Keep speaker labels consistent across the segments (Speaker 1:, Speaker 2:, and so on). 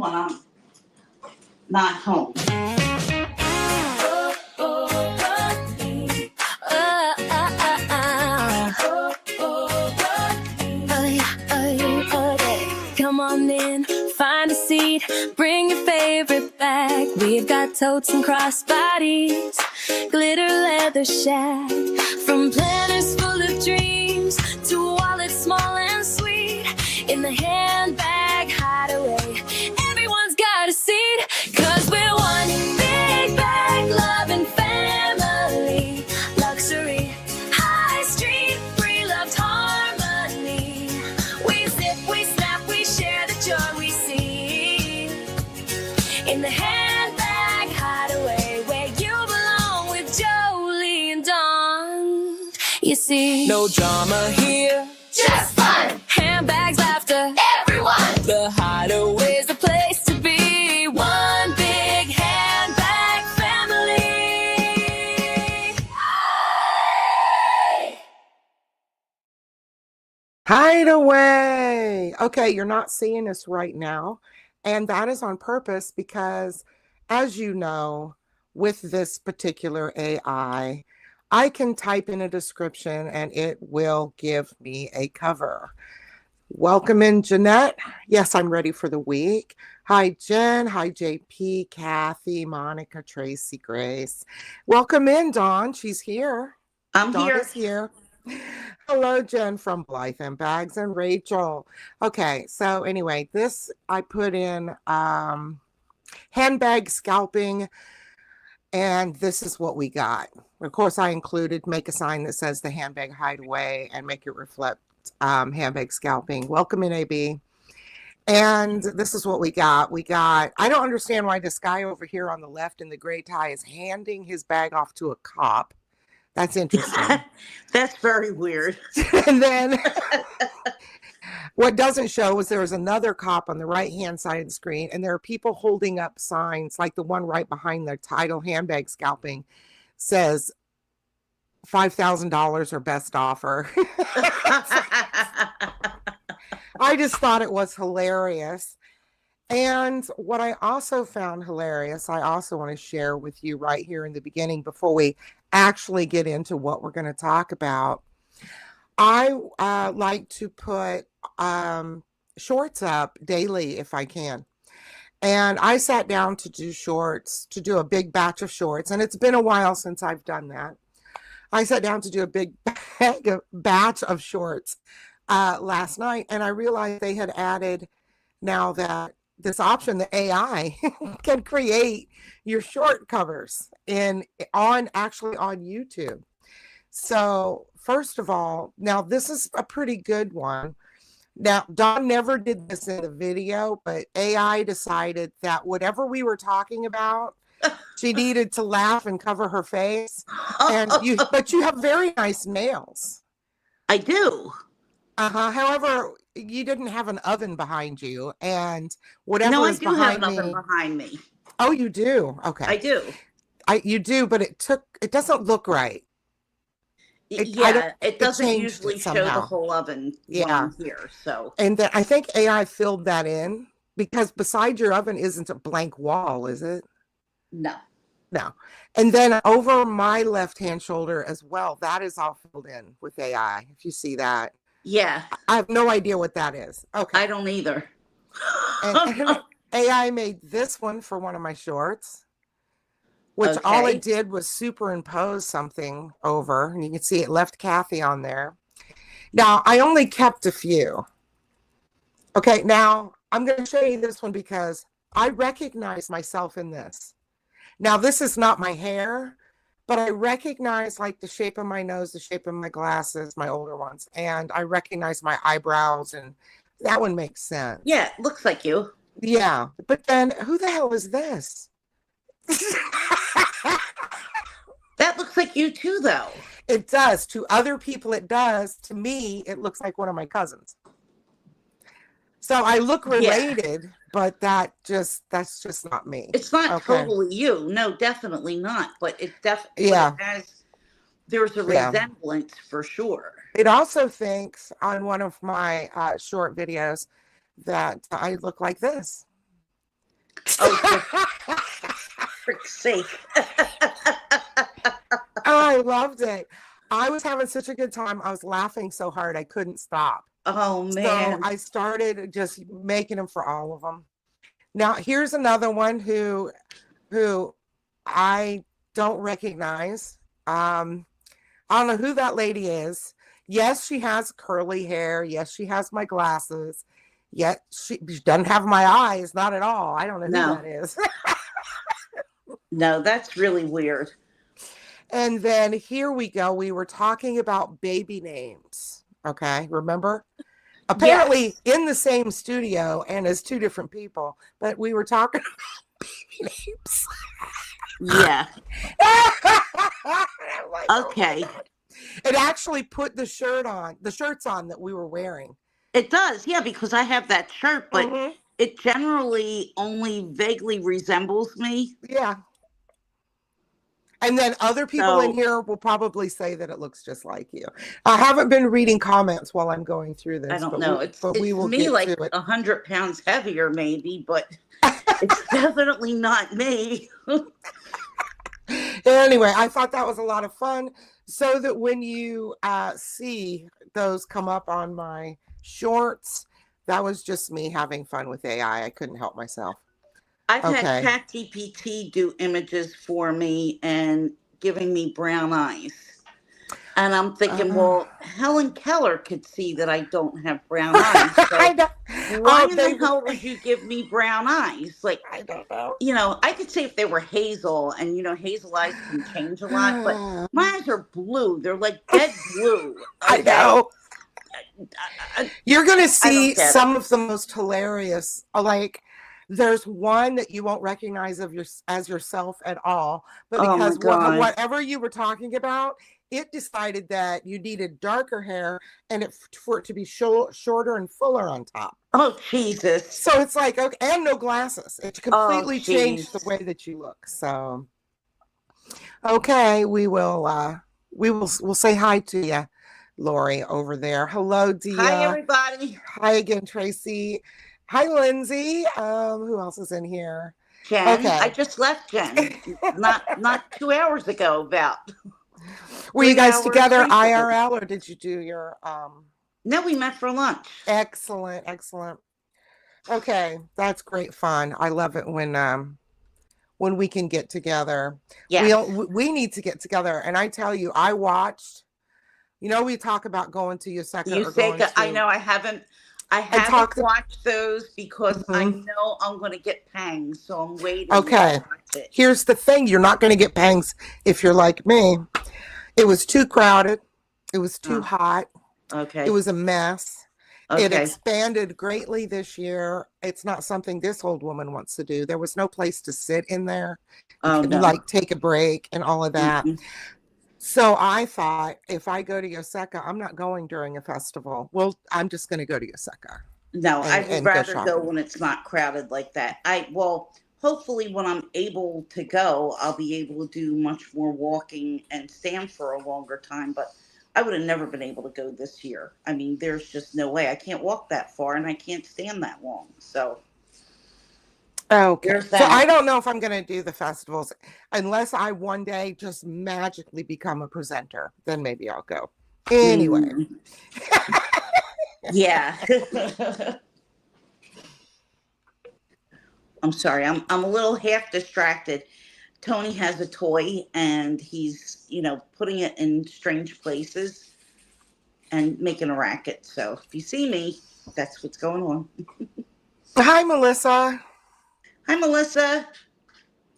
Speaker 1: when I'm not home.
Speaker 2: Come on in, find a seat, bring your favorite bag. We've got totes and crossbodies, glitter leather shag. From planners full of dreams to wallets small and sweet. In the Handbag Hideaway, everyone's got a seat. 'Cause we're one big bag, love and family. Luxury, high street, free loved harmony. We zip, we snap, we share the joy we see. In the Handbag Hideaway, where you belong with Jolee and Dawn. You see,
Speaker 3: no drama here,
Speaker 2: just fun. Handbags, laughter, everyone. The Hideaway's the place to be. One big handbag family.
Speaker 4: Hideaway. Okay, you're not seeing us right now, and that is on purpose because, as you know, with this particular AI, I can type in a description and it will give me a cover. Welcome in, Jeanette. Yes, I'm ready for the week. Hi, Jen. Hi, JP, Kathy, Monica, Tracy, Grace. Welcome in, Dawn. She's here.
Speaker 1: I'm
Speaker 4: Dawn
Speaker 1: here.
Speaker 4: is here. Hello, Jen from Blythe Handbags and Rachel. Okay, so anyway, this I put in handbag scalping, and this is what we got. Of course, I included make a sign that says the Handbag Hideaway and make it reflect handbag scalping. Welcome in, AB. And this is what we got. I don't understand why this guy over here on the left in the gray tie is handing his bag off to a cop. That's interesting.
Speaker 1: That's very weird.
Speaker 4: And then what doesn't show is there's another cop on the right-hand side of the screen, and there are people holding up signs like the one right behind the title, Handbag Scalping, says $5,000 or best offer. I just thought it was hilarious. And what I also found hilarious, I also want to share with you right here in the beginning before we actually get into what we're going to talk about. I like to put shorts up daily if I can. And I sat down to do shorts, to do a big batch of shorts. And it's been a while since I've done that. I sat down to do a big batch of shorts last night. And I realized they had added now that this option, the AI can create your short covers actually on YouTube. So first of all, now this is a pretty good one. Now, Dawn never did this in the video, but AI decided that whatever we were talking about, she needed to laugh and cover her face. But you have very nice nails.
Speaker 1: I do.
Speaker 4: However, you didn't have an oven behind you, and whatever
Speaker 1: No, I
Speaker 4: is
Speaker 1: do have
Speaker 4: behind
Speaker 1: an oven
Speaker 4: me.
Speaker 1: behind me.
Speaker 4: Oh, you do? Okay.
Speaker 1: I do.
Speaker 4: You do, but it doesn't look right.
Speaker 1: It doesn't
Speaker 4: changed
Speaker 1: usually
Speaker 4: it
Speaker 1: show the
Speaker 4: somehow.
Speaker 1: whole oven when I'm here. So,
Speaker 4: And then I think AI filled that in because beside your oven isn't a blank wall, is it?
Speaker 1: no.
Speaker 4: No. And then over my left-hand shoulder as well, that is all filled in with AI. If you see that.
Speaker 1: Yeah.
Speaker 4: I have no idea what that is. Okay.
Speaker 1: I don't either.
Speaker 4: And AI made this one for one of my shorts, which all it did was superimpose something over, and you can see it left Kathy on there. Now, I only kept a few. Okay, now I'm going to show you this one because I recognize myself in this. Now, this is not my hair, but I recognize like the shape of my nose, the shape of my glasses, my older ones, and I recognize my eyebrows, and that one makes sense.
Speaker 1: Yeah, it looks like you.
Speaker 4: Yeah, but then who the hell is this?
Speaker 1: That looks like you too, though.
Speaker 4: It does. To other people, it does. To me, it looks like one of my cousins. So I look related, but that's just not me.
Speaker 1: It's not totally you. No, definitely not. But it definitely has. There's a resemblance for sure.
Speaker 4: It also thinks on one of my short videos that I look like this.
Speaker 1: Oh, for frick's sake.
Speaker 4: I loved it. I was having such a good time. I was laughing so hard I couldn't stop.
Speaker 1: Oh,
Speaker 4: So
Speaker 1: man.
Speaker 4: I started just making them for all of them. Now, here's another one who I don't recognize. I don't know who that lady is. Yes, she has curly hair. Yes, she has my glasses. Yet she doesn't have my eyes, not at all. I don't know
Speaker 1: No.
Speaker 4: who that is.
Speaker 1: No, that's really weird.
Speaker 4: And then here we go. We were talking about baby names. Okay, remember? Apparently in the same studio and as two different people, but we were talking about baby names.
Speaker 1: Yeah.
Speaker 4: Like,
Speaker 1: okay.
Speaker 4: Oh, it actually put the shirts on that we were wearing.
Speaker 1: It does, yeah, because I have that shirt, but it generally only vaguely resembles me.
Speaker 4: Yeah. And then other people in here will probably say that it looks just like you. I haven't been reading comments while I'm going through this.
Speaker 1: I don't know. It's
Speaker 4: we will
Speaker 1: me
Speaker 4: get
Speaker 1: like
Speaker 4: to it.
Speaker 1: 100 pounds heavier, maybe, but it's definitely not me.
Speaker 4: Anyway, I thought that was a lot of fun. So that when you see those come up on my shorts, that was just me having fun with AI. I couldn't help myself.
Speaker 1: I've had ChatGPT do images for me and giving me brown eyes. And I'm thinking, well, Helen Keller could see that I don't have brown eyes. So why in the hell would you give me brown eyes? Like,
Speaker 4: I don't know.
Speaker 1: You know, I could say if they were hazel, and hazel eyes can change a lot, but my eyes are blue. They're like dead blue. Okay?
Speaker 4: I know. You're going to see some of the most hilarious, like, there's one that you won't recognize as yourself at all, but because whatever you were talking about, it decided that you needed darker hair and for it to be shorter and fuller on top.
Speaker 1: Oh, Jesus.
Speaker 4: So it's like, okay, and no glasses. It completely changed the way that you look. So, okay, we'll say hi to you, Lori, over there. Hello, Dia.
Speaker 1: Hi, everybody.
Speaker 4: Hi again, Tracy. Hi, Lindsay. Who else is in here?
Speaker 1: Jen. Okay. I just left Jen. not 2 hours ago, about.
Speaker 4: Were you guys together IRL, or did you do your
Speaker 1: No, we met for lunch.
Speaker 4: Excellent. Okay, that's great fun. I love it when we can get together.
Speaker 1: Yes.
Speaker 4: We need to get together. And I tell you, I watched, we talk about going to Yuseca.
Speaker 1: I know I haven't watched those because I know I'm going to get pangs, so I'm waiting.
Speaker 4: Okay. Here's the thing. You're not going to get pangs if you're like me. It was too crowded. It was too hot.
Speaker 1: Okay.
Speaker 4: It was a mess. Okay. It expanded greatly this year. It's not something this old woman wants to do. There was no place to sit in there. Like take a break and all of that. So I thought, if I go to Yuseca, I'm not going during a festival. Well, I'm just going to go to Yuseca.
Speaker 1: No, I would rather go when it's not crowded like that. Hopefully when I'm able to go, I'll be able to do much more walking and stand for a longer time. But I would have never been able to go this year. I mean, there's just no way. I can't walk that far and I can't stand that long. So.
Speaker 4: Okay. So I don't know if I'm going to do the festivals unless I one day just magically become a presenter. Then maybe I'll go. Anyway.
Speaker 1: Yeah. I'm sorry. I'm a little half distracted. Tony has a toy and he's, putting it in strange places and making a racket. So if you see me, that's what's going on.
Speaker 4: Hi, Melissa.
Speaker 1: Hi, Melissa.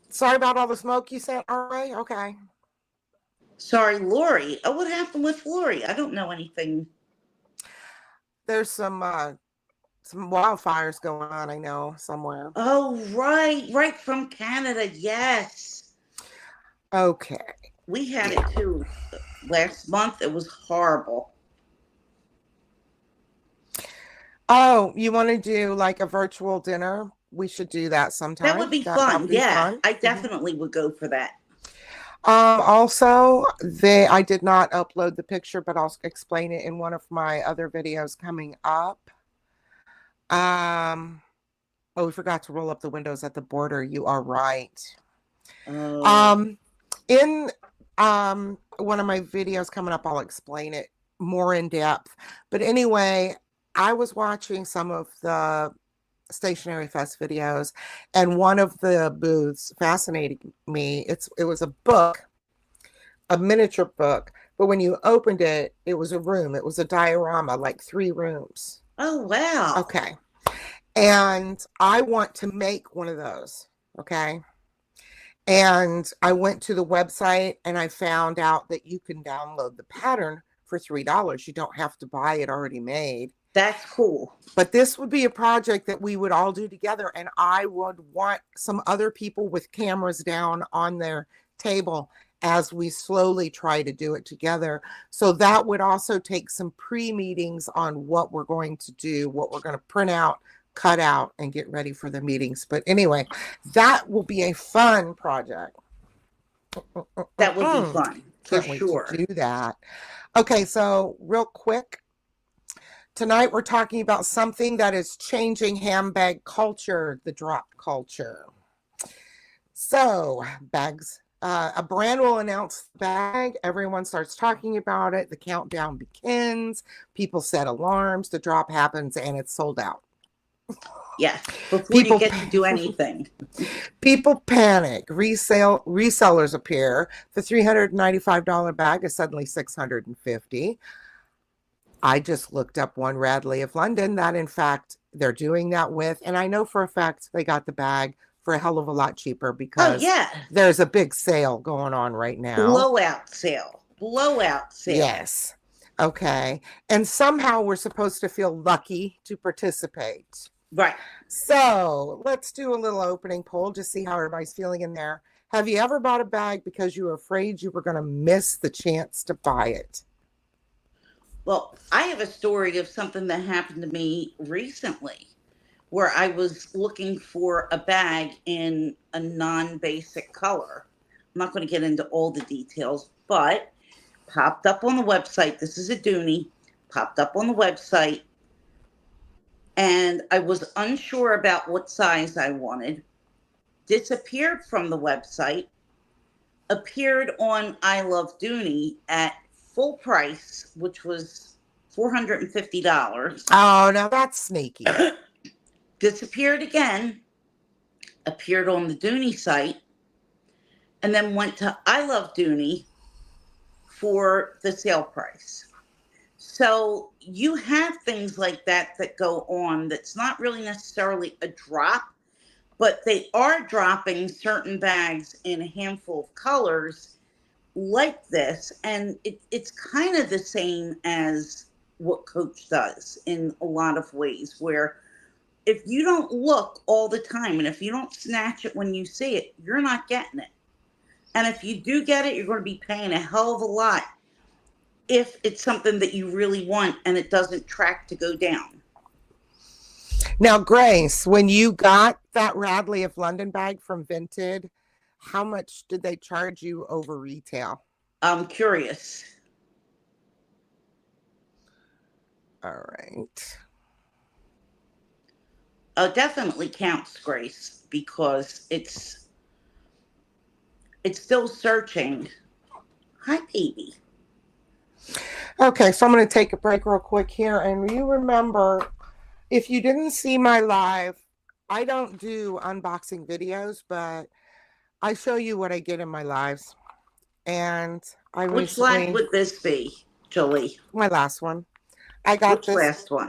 Speaker 4: Sorry about all the smoke you sent our way. Okay.
Speaker 1: Sorry, Lori. Oh, what happened with Lori? I don't know anything.
Speaker 4: There's some wildfires going on, I know, somewhere.
Speaker 1: Oh, right from Canada. Yes.
Speaker 4: Okay.
Speaker 1: We had it too last month. It was horrible.
Speaker 4: Oh, you want to do like a virtual dinner? We should do that sometime.
Speaker 1: That would be fun. Fun. I definitely would go for that.
Speaker 4: Also, I did not upload the picture, but I'll explain it in one of my other videos coming up. Oh, we forgot to roll up the windows at the border. You are right.
Speaker 1: Oh.
Speaker 4: In one of my videos coming up, I'll explain it more in depth. But anyway, I was watching some of the Stationery Fest videos, and one of the booths fascinated me. It was a book, a miniature book, but when you opened it, it was a room. It was a diorama, like 3 rooms.
Speaker 1: Oh, wow.
Speaker 4: Okay. And I want to make one of those. Okay. And I went to the website and I found out that you can download the pattern for $3. You don't have to buy it already made.
Speaker 1: That's cool.
Speaker 4: But this would be a project that we would all do together. And I would want some other people with cameras down on their table as we slowly try to do it together. So that would also take some pre-meetings on what we're going to do, what we're going to print out, cut out, and get ready for the meetings. But anyway, that will be a fun project.
Speaker 1: That would be fun, for sure.
Speaker 4: To do that. Okay, so real quick, tonight we're talking about something that is changing handbag culture, the drop culture. So bags, a brand will announce the bag, everyone starts talking about it, the countdown begins, people set alarms, the drop happens, and it's sold out.
Speaker 1: Yeah, before you get to do anything.
Speaker 4: People panic. Resellers appear. The $395 bag is suddenly $650. I just looked up one Radley of London that, in fact, they're doing that with. And I know for a fact they got the bag for a hell of a lot cheaper because there's a big sale going on right now.
Speaker 1: Blowout sale. Blowout sale.
Speaker 4: Yes. Okay. And somehow we're supposed to feel lucky to participate.
Speaker 1: Right.
Speaker 4: So let's do a little opening poll to see how everybody's feeling in there. Have you ever bought a bag because you were afraid you were going to miss the chance to buy it?
Speaker 1: Well, I have a story of something that happened to me recently where I was looking for a bag in a non-basic color. I'm not going to get into all the details, but popped up on the website. This is a Dooney. Popped up on the website. And I was unsure about what size I wanted. Disappeared from the website. Appeared on I Love Dooney at full price, which was $450.
Speaker 4: Oh, now that's sneaky.
Speaker 1: Disappeared again. Appeared on the Dooney site. And then went to I Love Dooney for the sale price. So you have things like that that go on that's not really necessarily a drop, but they are dropping certain bags in a handful of colors like this. And it's kind of the same as what Coach does in a lot of ways, where if you don't look all the time and if you don't snatch it when you see it, you're not getting it. And if you do get it, you're going to be paying a hell of a lot if it's something that you really want and it doesn't track to go down.
Speaker 4: Now, Grace, when you got that Radley of London bag from Vinted, how much did they charge you over retail?
Speaker 1: I'm curious.
Speaker 4: All right.
Speaker 1: Definitely counts, Grace, because it's still searching. Hi, baby.
Speaker 4: Okay, so I'm going to take a break real quick here. And you remember, if you didn't see my live, I don't do unboxing videos, but I show you what I get in my lives. And
Speaker 1: Which live would this be, Jolie?
Speaker 4: My last one. I got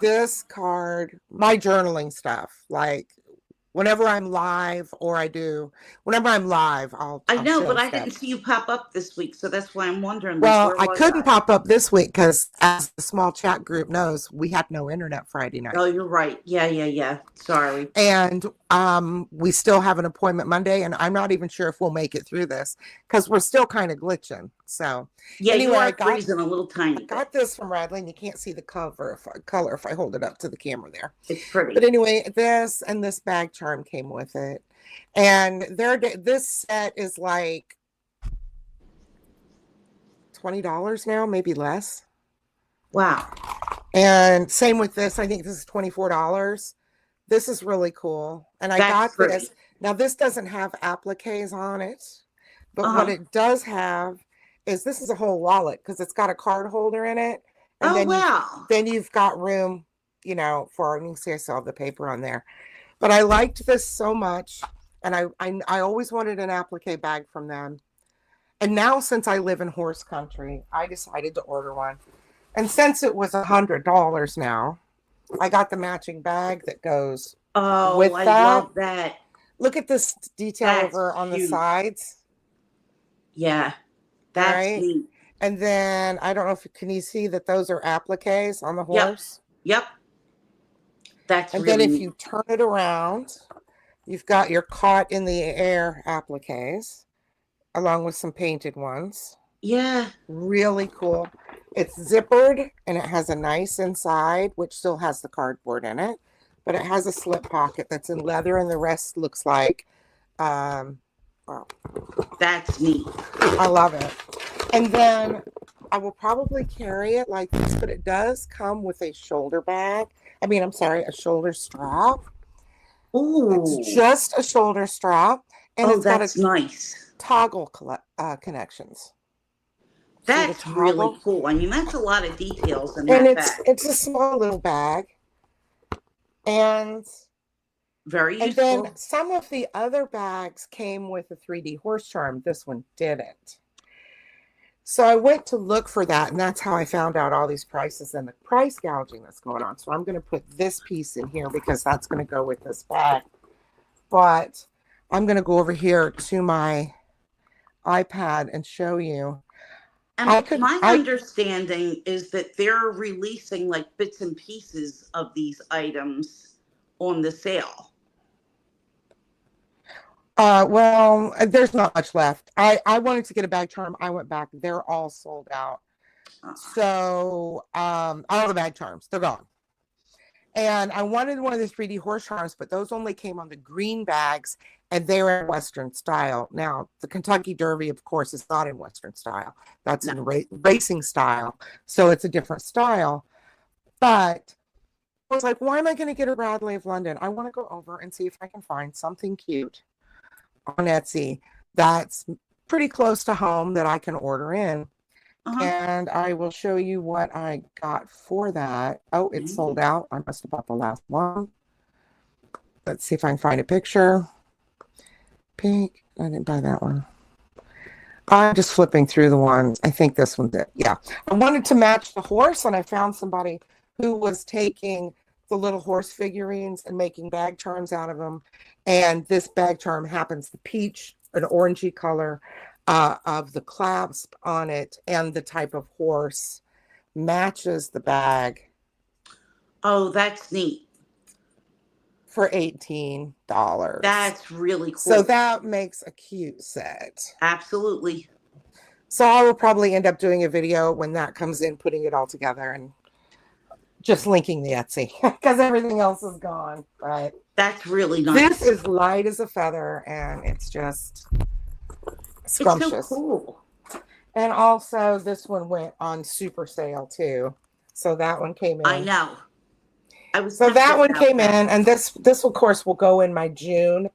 Speaker 4: this card, my journaling stuff, like whenever I'm live whenever I'm live,
Speaker 1: I know, but I didn't see you pop up this week, so that's why I'm wondering.
Speaker 4: Well, I couldn't pop up this week because, as the small chat group knows, we had no internet Friday night.
Speaker 1: Oh, you're right. Yeah. Sorry.
Speaker 4: And we still have an appointment Monday, and I'm not even sure if we'll make it through this because we're still kind of glitching. So
Speaker 1: yeah,
Speaker 4: anyway,
Speaker 1: you are freezing a little tiny.
Speaker 4: I got this from Radley, and you can't see the color if I hold it up to the camera there.
Speaker 1: It's pretty.
Speaker 4: But anyway, this and this bag charm came with it, and this set is like $20 now, maybe less.
Speaker 1: Wow.
Speaker 4: And same with this. I think this is $24. This is really cool. And I
Speaker 1: That's
Speaker 4: got
Speaker 1: pretty.
Speaker 4: this. Now, this doesn't have appliques on it, but what
Speaker 1: Uh-huh.
Speaker 4: it does have is this is a whole wallet because it's got a card holder in it. And
Speaker 1: Oh, wow.
Speaker 4: then you've got room, for, you can see I still have the paper on there. But I liked this so much. And I always wanted an applique bag from them. And now, since I live in horse country, I decided to order one. And since it was $100 now, I got the matching bag that goes
Speaker 1: Oh,
Speaker 4: with
Speaker 1: I
Speaker 4: that.
Speaker 1: love that.
Speaker 4: Look at this detail
Speaker 1: That's
Speaker 4: over on the
Speaker 1: cute.
Speaker 4: sides.
Speaker 1: Yeah, that's
Speaker 4: Right.
Speaker 1: neat.
Speaker 4: And then I don't know if can you see that those are appliques on the
Speaker 1: Yep.
Speaker 4: horse?
Speaker 1: Yep. That's
Speaker 4: And
Speaker 1: really
Speaker 4: then if
Speaker 1: neat.
Speaker 4: you turn it around, you've got your caught in the air appliques along with some painted ones.
Speaker 1: Yeah.
Speaker 4: Really cool. It's zippered and it has a nice inside, which still has the cardboard in it, but it has a slip pocket that's in leather, and the rest looks like, well,
Speaker 1: That's neat.
Speaker 4: I love it. And then I will probably carry it like this, but it does come with a shoulder bag. I'm sorry, a shoulder strap.
Speaker 1: Ooh.
Speaker 4: It's just a shoulder strap, and it's got
Speaker 1: that's
Speaker 4: a
Speaker 1: nice.
Speaker 4: toggle connections.
Speaker 1: That's really cool. That's a lot of details in
Speaker 4: and
Speaker 1: that bag.
Speaker 4: it's a small little bag. And
Speaker 1: very useful.
Speaker 4: And then some of the other bags came with a 3D horse charm. This one didn't. So I went to look for that, and that's how I found out all these prices and the price gouging that's going on. So I'm going to put this piece in here because that's going to go with this bag. But I'm going to go over here to my iPad and show you.
Speaker 1: And my understanding is that they're releasing like bits and pieces of these items on the sale.
Speaker 4: Well, there's not much left. I wanted to get a bag charm. I went back. They're all sold out. So all the bag charms, they're gone. And I wanted one of the 3D horse charms, but those only came on the green bags, and they're in Western style. Now, the Kentucky Derby, of course, is not in Western style. That's in racing style. So it's a different style. But I was like, why am I going to get a Bradley of London? I want to go over and see if I can find something cute on Etsy that's pretty close to home that I can order in. And I will show you what I got for that. Oh, it's sold out. I must have bought the last one. Let's see if I can find a picture. Pink. I didn't buy that one. I'm just flipping through the ones. I think this one did. Yeah. I wanted to match the horse, and I found somebody who was taking the little horse figurines and making bag charms out of them. And this bag charm happens to peach, an orangey color, of the clasp on it, and the type of horse matches the bag.
Speaker 1: Oh, that's neat.
Speaker 4: For $18.
Speaker 1: That's really cool.
Speaker 4: So that makes a cute set.
Speaker 1: Absolutely.
Speaker 4: So I will probably end up doing a video when that comes in, putting it all together and just linking the Etsy because everything else is gone. But
Speaker 1: that's really nice.
Speaker 4: This is light as a feather, and it's just scrumptious.
Speaker 1: It's so cool.
Speaker 4: And also this one went on super sale too. So that one came in.
Speaker 1: I know.
Speaker 4: So that one came in, and this of course will go in my June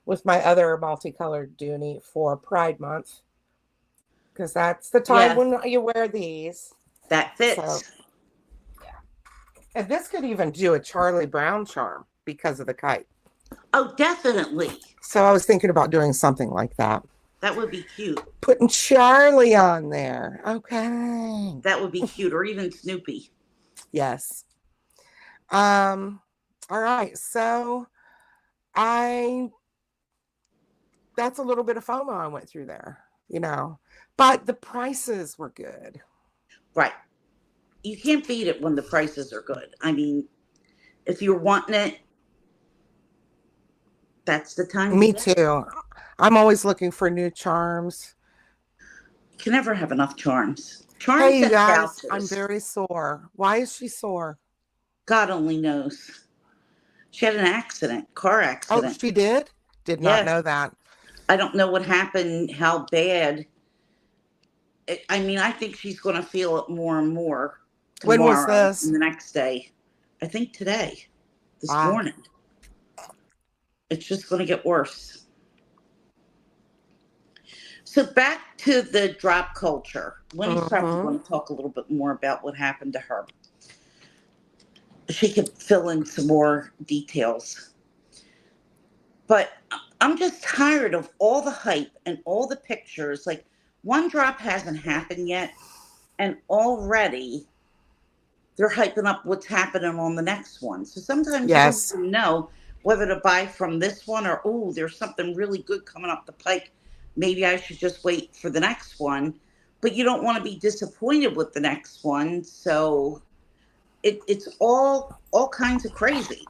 Speaker 4: with my other multicolored Dooney for Pride Month. Because that's the time when you wear these.
Speaker 1: That fits.
Speaker 4: So, yeah. And this could even do a Charlie Brown charm because of the kite.
Speaker 1: Oh, definitely.
Speaker 4: So I was thinking about doing something like that.
Speaker 1: That would be cute.
Speaker 4: Putting Charlie on there. Okay.
Speaker 1: That would be cute. Or even Snoopy.
Speaker 4: Yes. All right. So that's a little bit of FOMO I went through there, but the prices were good.
Speaker 1: Right. You can't beat it when the prices are good. If you're wanting it, that's the time.
Speaker 4: Me too. I'm always looking for new charms.
Speaker 1: You can never have enough charms. Charms.
Speaker 4: Hey, you guys, I'm very sore. Why is she sore?
Speaker 1: God only knows. She had an car accident.
Speaker 4: Oh, she did? Did not know that.
Speaker 1: I don't know what happened, how bad. I think she's going to feel it more and more tomorrow.
Speaker 4: When was this?
Speaker 1: And the next day. I think today. This morning. It's just going to get worse. So back to the drop culture. Winnie's probably going to talk a little bit more about what happened to her. She could fill in some more details. But I'm just tired of all the hype and all the pictures. Like, one drop hasn't happened yet, and already they're hyping up what's happening on the next one. So sometimes you don't even know whether to buy from this one or, oh, there's something really good coming up the pike. Maybe I should just wait for the next one. But you don't want to be disappointed with the next one. So it's all kinds of crazy.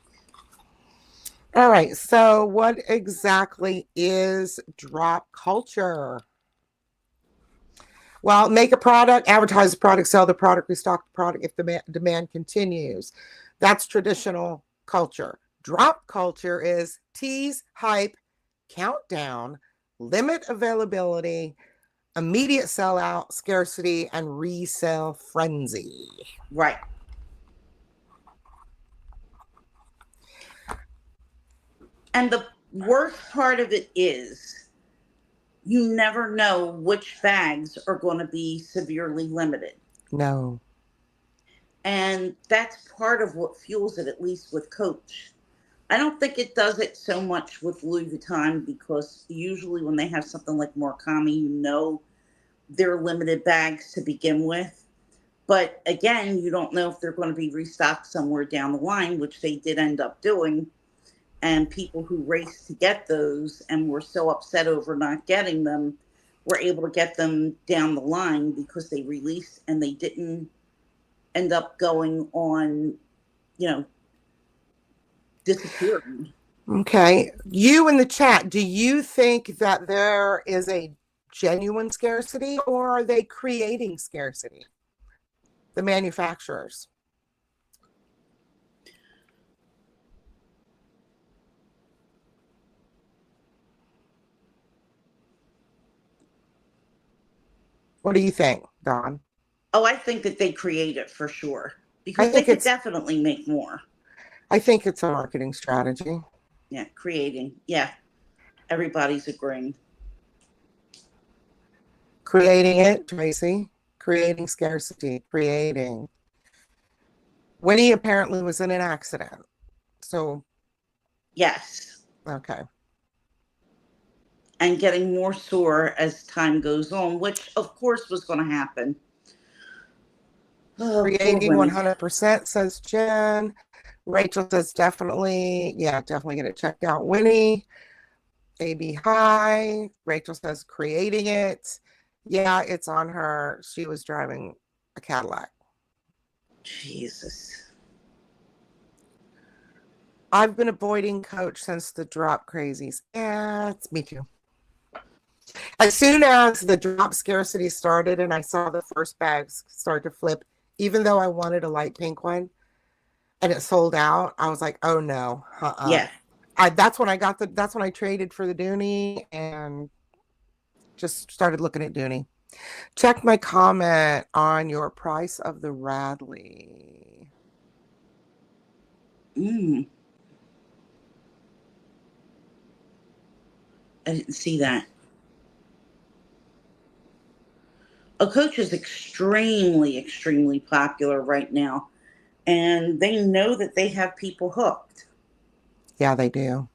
Speaker 4: All right. So what exactly is drop culture? Well, make a product, advertise the product, sell the product, restock the product if the demand continues. That's traditional culture. Drop culture is tease, hype, countdown, limit availability, immediate sellout, scarcity, and resale frenzy.
Speaker 1: Right. And the worst part of it is you never know which bags are going to be severely limited.
Speaker 4: No.
Speaker 1: And that's part of what fuels it, at least with Coach. I don't think it does it so much with Louis Vuitton, because usually when they have something like Murakami, you know they're limited bags to begin with. But again, you don't know if they're going to be restocked somewhere down the line, which they did end up doing. And people who raced to get those and were so upset over not getting them were able to get them down the line because they released and they didn't end up going on, disappearing.
Speaker 4: Okay. You in the chat, do you think that there is a genuine scarcity, or are they creating scarcity? The manufacturers. What do you think, Dawn?
Speaker 1: Oh, I think that they create it for sure, because they could definitely make more.
Speaker 4: I think it's a marketing strategy.
Speaker 1: Yeah, creating. Yeah, everybody's agreeing.
Speaker 4: Creating it, Tracy. Creating scarcity. Creating. Winnie apparently was in an accident. So.
Speaker 1: Yes.
Speaker 4: Okay.
Speaker 1: And getting more sore as time goes on, which of course was going to happen.
Speaker 4: Oh, creating 100%, says Jen. Rachel says definitely. Yeah, definitely get it checked out. Winnie. AB hi. Rachel says creating it. Yeah, it's on her. She was driving a Cadillac.
Speaker 1: Jesus.
Speaker 4: I've been avoiding Coach since the drop crazies. Yeah, it's me too. As soon as the drop scarcity started and I saw the first bags start to flip, even though I wanted a light pink one and it sold out, I was like, oh no.
Speaker 1: Yeah.
Speaker 4: That's when I traded for the Dooney and just started looking at Dooney. Check my comment on your price of the Radley.
Speaker 1: I didn't see that. A Coach is extremely, extremely popular right now. And they know that they have people hooked.
Speaker 4: Yeah, they do.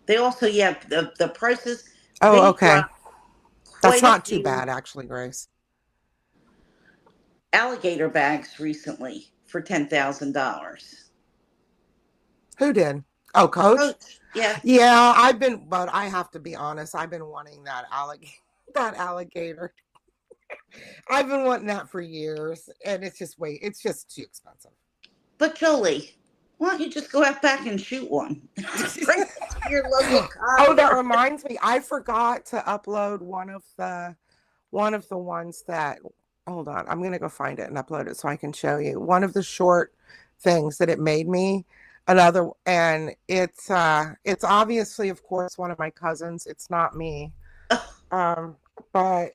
Speaker 1: They also, the prices.
Speaker 4: Oh, okay. That's not too bad, actually, Grace.
Speaker 1: Alligator bags recently for $10,000.
Speaker 4: Who did? Oh, Coach?
Speaker 1: Yeah.
Speaker 4: Yeah, but I have to be honest, I've been wanting that alligator. I've been wanting that for years, and it's just too expensive.
Speaker 1: But Jolee, why don't you just go out back and shoot one? Bring it to your local car.
Speaker 4: Oh, that reminds me, I forgot to upload one of the ones that. Hold on, I'm gonna go find it and upload it so I can show you one of the short things that it made me. Another, and it's obviously, of course, one of my cousins. It's not me. But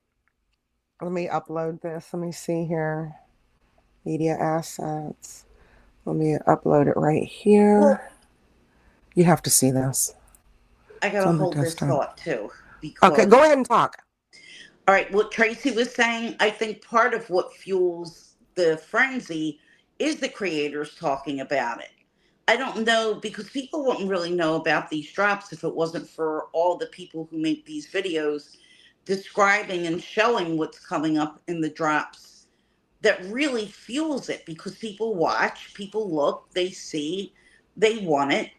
Speaker 4: let me upload this. Let me see here. Media assets. Let me upload it right here.
Speaker 1: Well,
Speaker 4: You have to see this.
Speaker 1: I
Speaker 4: It's
Speaker 1: gotta
Speaker 4: on the
Speaker 1: hold this
Speaker 4: desktop.
Speaker 1: thought too,
Speaker 4: Okay,
Speaker 1: because
Speaker 4: go ahead and talk.
Speaker 1: all right, what Tracy was saying, I think part of what fuels the frenzy is the creators talking about it. I don't know, because people wouldn't really know about these drops if it wasn't for all the people who make these videos describing and showing what's coming up in the drops that really fuels it, because people watch, people look, they see, they want it.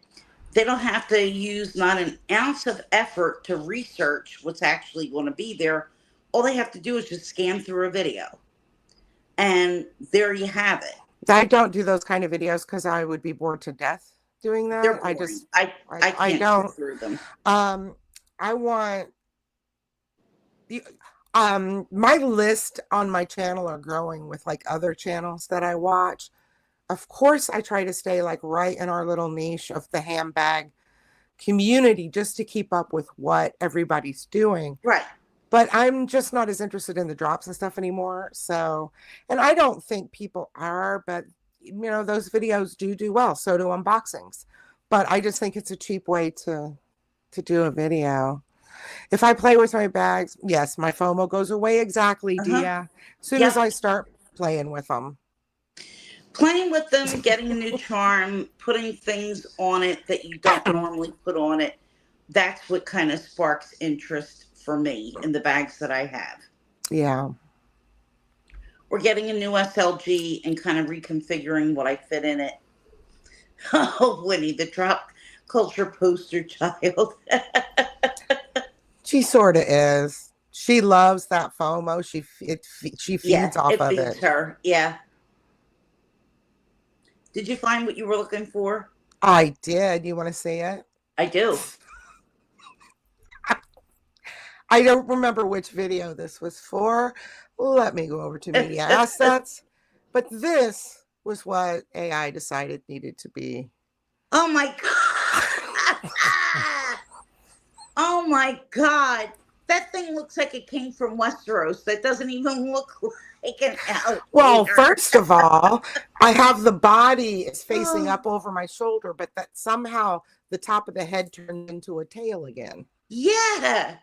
Speaker 1: They don't have to use not an ounce of effort to research what's actually going to be there. All they have to do is just scan through a video, and there you have it.
Speaker 4: I don't do those kind of videos because I would be bored to death doing
Speaker 1: They're
Speaker 4: that.
Speaker 1: boring. I
Speaker 4: I
Speaker 1: can't sit
Speaker 4: don't.
Speaker 1: through them.
Speaker 4: I want the my list on my channel are growing with like other channels that I watch. Of course, I try to stay like right in our little niche of the handbag community just to keep up with what everybody's doing.
Speaker 1: Right.
Speaker 4: But I'm just not as interested in the drops and stuff anymore. So, and I don't think people are, but those videos do well. So do unboxings. But I just think it's a cheap way to do a video. If I play with my bags, yes, my FOMO goes away exactly,
Speaker 1: Uh huh.
Speaker 4: Dia. As soon as
Speaker 1: Yep.
Speaker 4: I start playing with them.
Speaker 1: Playing with them, getting a new charm, putting things on it that you don't normally put on it. That's what kind of sparks interest for me in the bags that I have.
Speaker 4: Yeah.
Speaker 1: Or getting a new SLG and kind of reconfiguring what I fit in it. Oh, Winnie, the drop culture poster child.
Speaker 4: She sort of is. She loves that FOMO. She
Speaker 1: Yeah,
Speaker 4: feeds off
Speaker 1: it
Speaker 4: of
Speaker 1: feeds
Speaker 4: it.
Speaker 1: her. Yeah. Did you find what you were looking for?
Speaker 4: I did. You want to see it?
Speaker 1: I do.
Speaker 4: I don't remember which video this was for. Let me go over to media assets. But this was what AI decided needed to be.
Speaker 1: Oh my God. Oh my God. That thing looks like it came from Westeros. That doesn't even look like an
Speaker 4: Well,
Speaker 1: alligator.
Speaker 4: first of all, I have the body is facing
Speaker 1: Oh,
Speaker 4: up over my shoulder, but that somehow the top of the head turned into a tail again.
Speaker 1: yeah.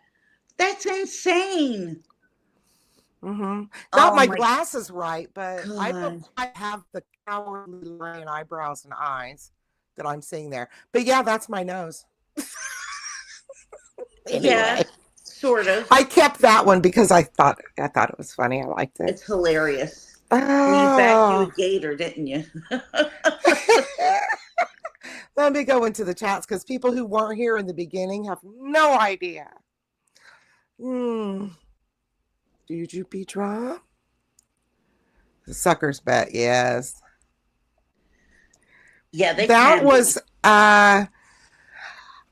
Speaker 1: That's insane.
Speaker 4: Got
Speaker 1: Oh
Speaker 4: my
Speaker 1: my
Speaker 4: glasses right, but I don't
Speaker 1: God.
Speaker 4: quite have the cowardly lion eyebrows and eyes that I'm seeing there. But yeah, that's my nose.
Speaker 1: Yeah,
Speaker 4: Anyway,
Speaker 1: sort of.
Speaker 4: I kept that one because I thought it was funny. I liked it.
Speaker 1: It's hilarious. Well, you bagged you a
Speaker 4: Oh.
Speaker 1: gator, didn't you?
Speaker 4: Let me go into the chats because people who weren't here in the beginning have no idea. Did you be draw? The suckers bet, yes.
Speaker 1: Yeah, they
Speaker 4: That
Speaker 1: can
Speaker 4: was
Speaker 1: be.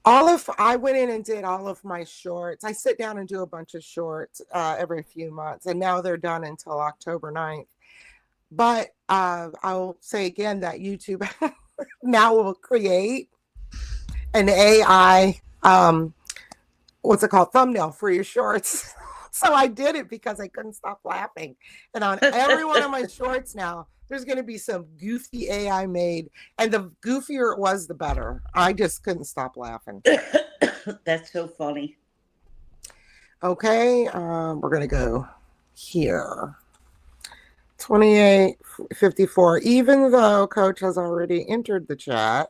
Speaker 4: I went in and did all of my shorts. I sit down and do a bunch of shorts every few months, and now they're done until October 9th. But I'll say again that YouTube now will create an AI what's it called, thumbnail for your shorts. So I did it because I couldn't stop laughing. And on every one of my shorts now, there's going to be some goofy AI made, and the goofier it was, the better. I just couldn't stop laughing.
Speaker 1: That's so funny.
Speaker 4: Okay, we're going to go here. 2854. Even though Coach has already entered the chat.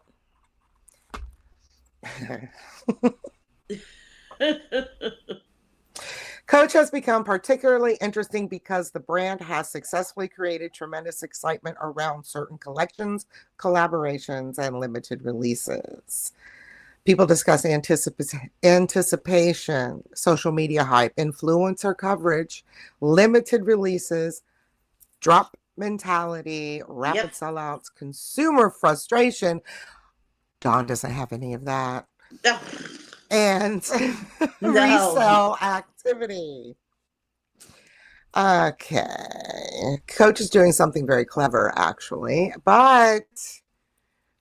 Speaker 4: Coach has become particularly interesting because the brand has successfully created tremendous excitement around certain collections, collaborations, and limited releases. People discuss anticipation, social media hype, influencer coverage, limited releases, drop mentality, rapid
Speaker 1: Yep.
Speaker 4: sellouts, consumer frustration. Dawn doesn't have any of that. And
Speaker 1: No.
Speaker 4: resale activity. Okay. Coach is doing something very clever, actually, but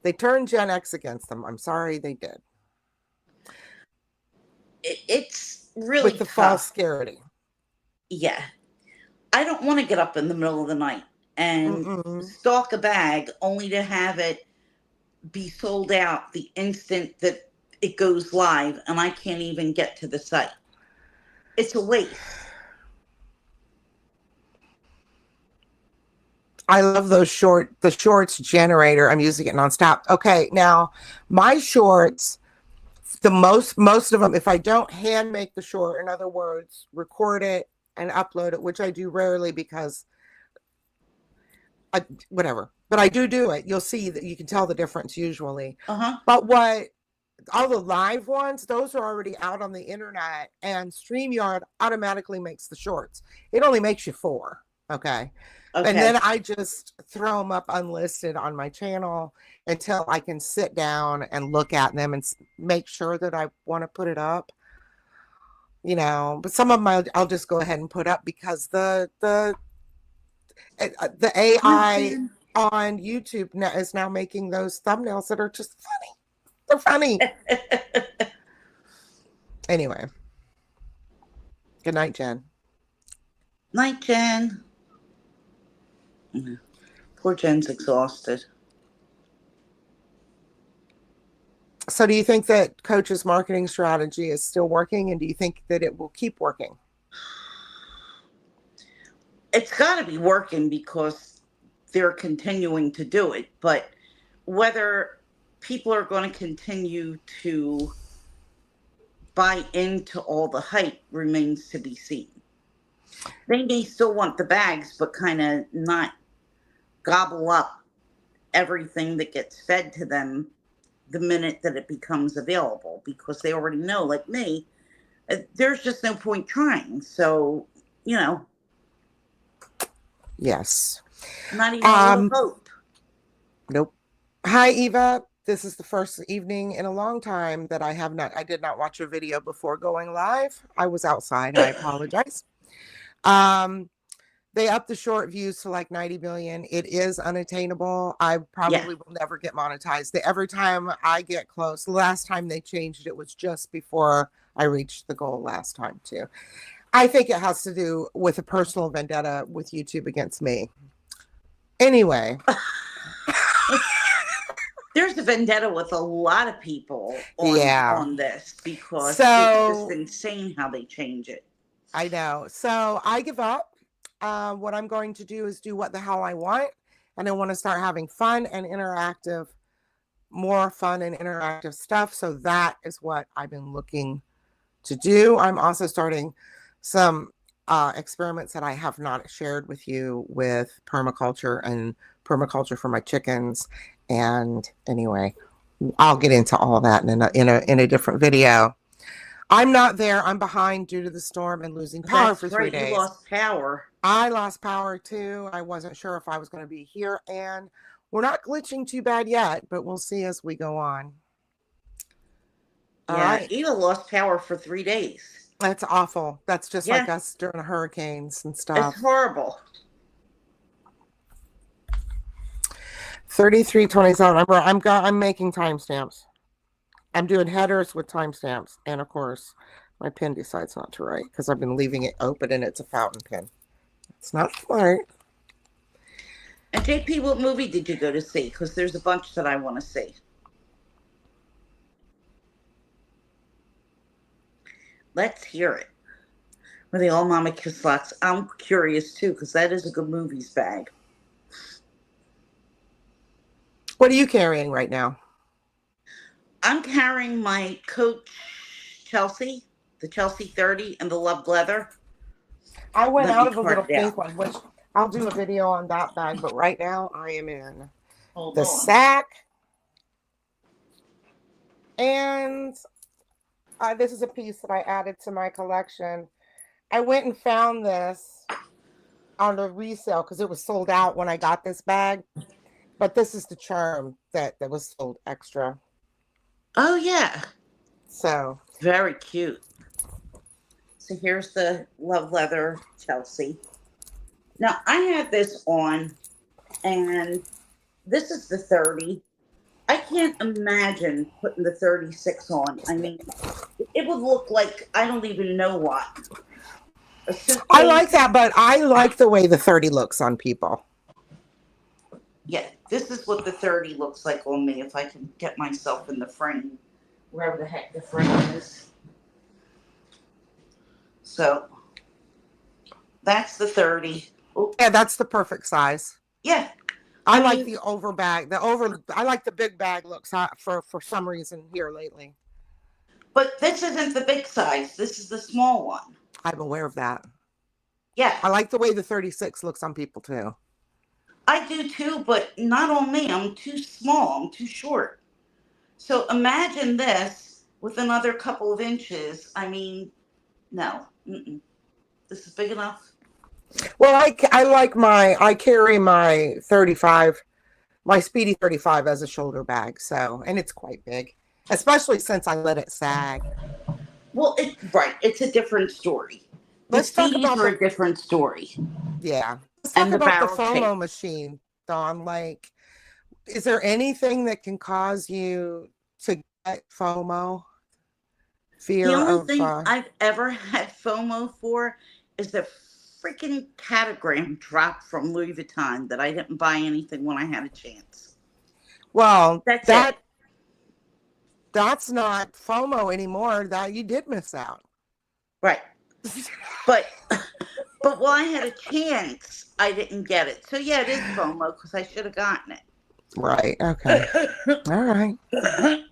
Speaker 4: they turned Gen X against them. I'm sorry they did.
Speaker 1: It's really
Speaker 4: With the false
Speaker 1: tough.
Speaker 4: scarcity.
Speaker 1: Yeah. I don't want to get up in the middle of the night and
Speaker 4: Mm-mm.
Speaker 1: stock a bag only to have it be sold out the instant that it goes live and I can't even get to the site. It's a waste.
Speaker 4: I love the shorts generator. I'm using it nonstop. Okay, now my shorts, the most of them, if I don't hand make the short, in other words, record it and upload it, which I do rarely because whatever, but I do it. You'll see that you can tell the difference usually. But what all the live ones, those are already out on the internet, and StreamYard automatically makes the shorts. It only makes you 4. Okay. And then I just throw them up unlisted on my channel until I can sit down and look at them and make sure that I want to put it up. You know, but some of them I'll just go ahead and put up because the AI on YouTube is now making those thumbnails that are just funny. They're funny. Anyway. Good night, Jen.
Speaker 1: Night, Jen. Poor Jen's exhausted.
Speaker 4: So do you think that Coach's marketing strategy is still working, and do you think that it will keep working?
Speaker 1: It's got to be working because they're continuing to do it, but whether people are going to continue to buy into all the hype remains to be seen. They may still want the bags, but kind of not gobble up everything that gets fed to them the minute that it becomes available, because they already know, like me, there's just no point trying. So, you know.
Speaker 4: Yes.
Speaker 1: Not even a little hope.
Speaker 4: Nope. Hi, Eva. This is the first evening in a long time that I did not watch a video before going live. I was outside. I apologize. They upped the short views to like 90 million. It is unattainable. I probably will never get monetized. Every time I get close, last time they changed it was just before I reached the goal last time too. I think it has to do with a personal vendetta with YouTube against me. Anyway.
Speaker 1: There's a vendetta with a lot of people on this because it's just insane how they change it.
Speaker 4: I know. So I give up. What I'm going to do is do what the hell I want. And I want to start having fun and interactive, more fun and interactive stuff. So that is what I've been looking to do. I'm also starting some experiments that I have not shared with you with permaculture and permaculture for my chickens. And anyway, I'll get into all that in a different video. I'm not there. I'm behind due to the storm and losing power for 3 days.
Speaker 1: You lost power.
Speaker 4: I lost power too. I wasn't sure if I was going to be here, and we're not glitching too bad yet, but we'll see as we go on.
Speaker 1: All right. Eva lost power for 3 days.
Speaker 4: That's awful. That's just like us during hurricanes and stuff.
Speaker 1: It's horrible.
Speaker 4: 33:27. I'm making timestamps. I'm doing headers with timestamps, and of course, my pen decides not to write because I've been leaving it open and it's a fountain pen. It's not smart.
Speaker 1: And JP, what movie did you go to see? Because there's a bunch that I want to see. Let's hear it. Were they all Mama Kislocks? I'm curious too, because that is a good movies bag.
Speaker 4: What are you carrying right now?
Speaker 1: I'm carrying my Coach Chelsea, the Chelsea 30 and the Love Leather.
Speaker 4: I went out of a little pink one, which I'll do a video on that bag, but right now I am in the sack. And this is a piece that I added to my collection. I went and found this on a resale because it was sold out when I got this bag. But this is the charm that was sold extra.
Speaker 1: Oh, yeah.
Speaker 4: So.
Speaker 1: Very cute. So here's the Love Leather Chelsea. Now, I had this on, and this is the 30. I can't imagine putting the 36 on. I mean, it would look like I don't even know what.
Speaker 4: I like that, but I like the way the 30 looks on people.
Speaker 1: Yeah, this is what the 30 looks like on me if I can get myself in the frame, wherever the heck the frame is. So that's the 30. Ooh,
Speaker 4: Yeah, that's the perfect size.
Speaker 1: yeah,
Speaker 4: I
Speaker 1: I
Speaker 4: like
Speaker 1: mean,
Speaker 4: the over bag. I like the big bag looks for some reason here lately.
Speaker 1: but this isn't the big size. This is the small one.
Speaker 4: I'm aware of that.
Speaker 1: Yeah,
Speaker 4: I like the way the 36 looks on people too.
Speaker 1: I do too, but not on me. I'm too small. I'm too short. So imagine this with another couple of inches. I mean, no. Mm-mm. This is big enough.
Speaker 4: Well, I carry my 35, my Speedy 35 as a shoulder bag. So, and it's quite big, especially since I let it sag.
Speaker 1: Well, right. It's a different story. The
Speaker 4: Let's talk
Speaker 1: Speedies
Speaker 4: about
Speaker 1: are a different story.
Speaker 4: yeah. Let's talk
Speaker 1: And the
Speaker 4: about the
Speaker 1: barrel shape.
Speaker 4: FOMO machine, Dawn. Like, is there anything that can cause you to get FOMO?
Speaker 1: The
Speaker 4: Fear
Speaker 1: only
Speaker 4: of,
Speaker 1: thing I've ever had FOMO for is the freaking catagram drop from Louis Vuitton that I didn't buy anything when I had a chance.
Speaker 4: well,
Speaker 1: That's it.
Speaker 4: that's not FOMO anymore. That you did miss out.
Speaker 1: Right. But but while I had a chance, I didn't get it. So yeah, it is FOMO because I should have gotten
Speaker 4: Right. Okay. All right.
Speaker 1: it.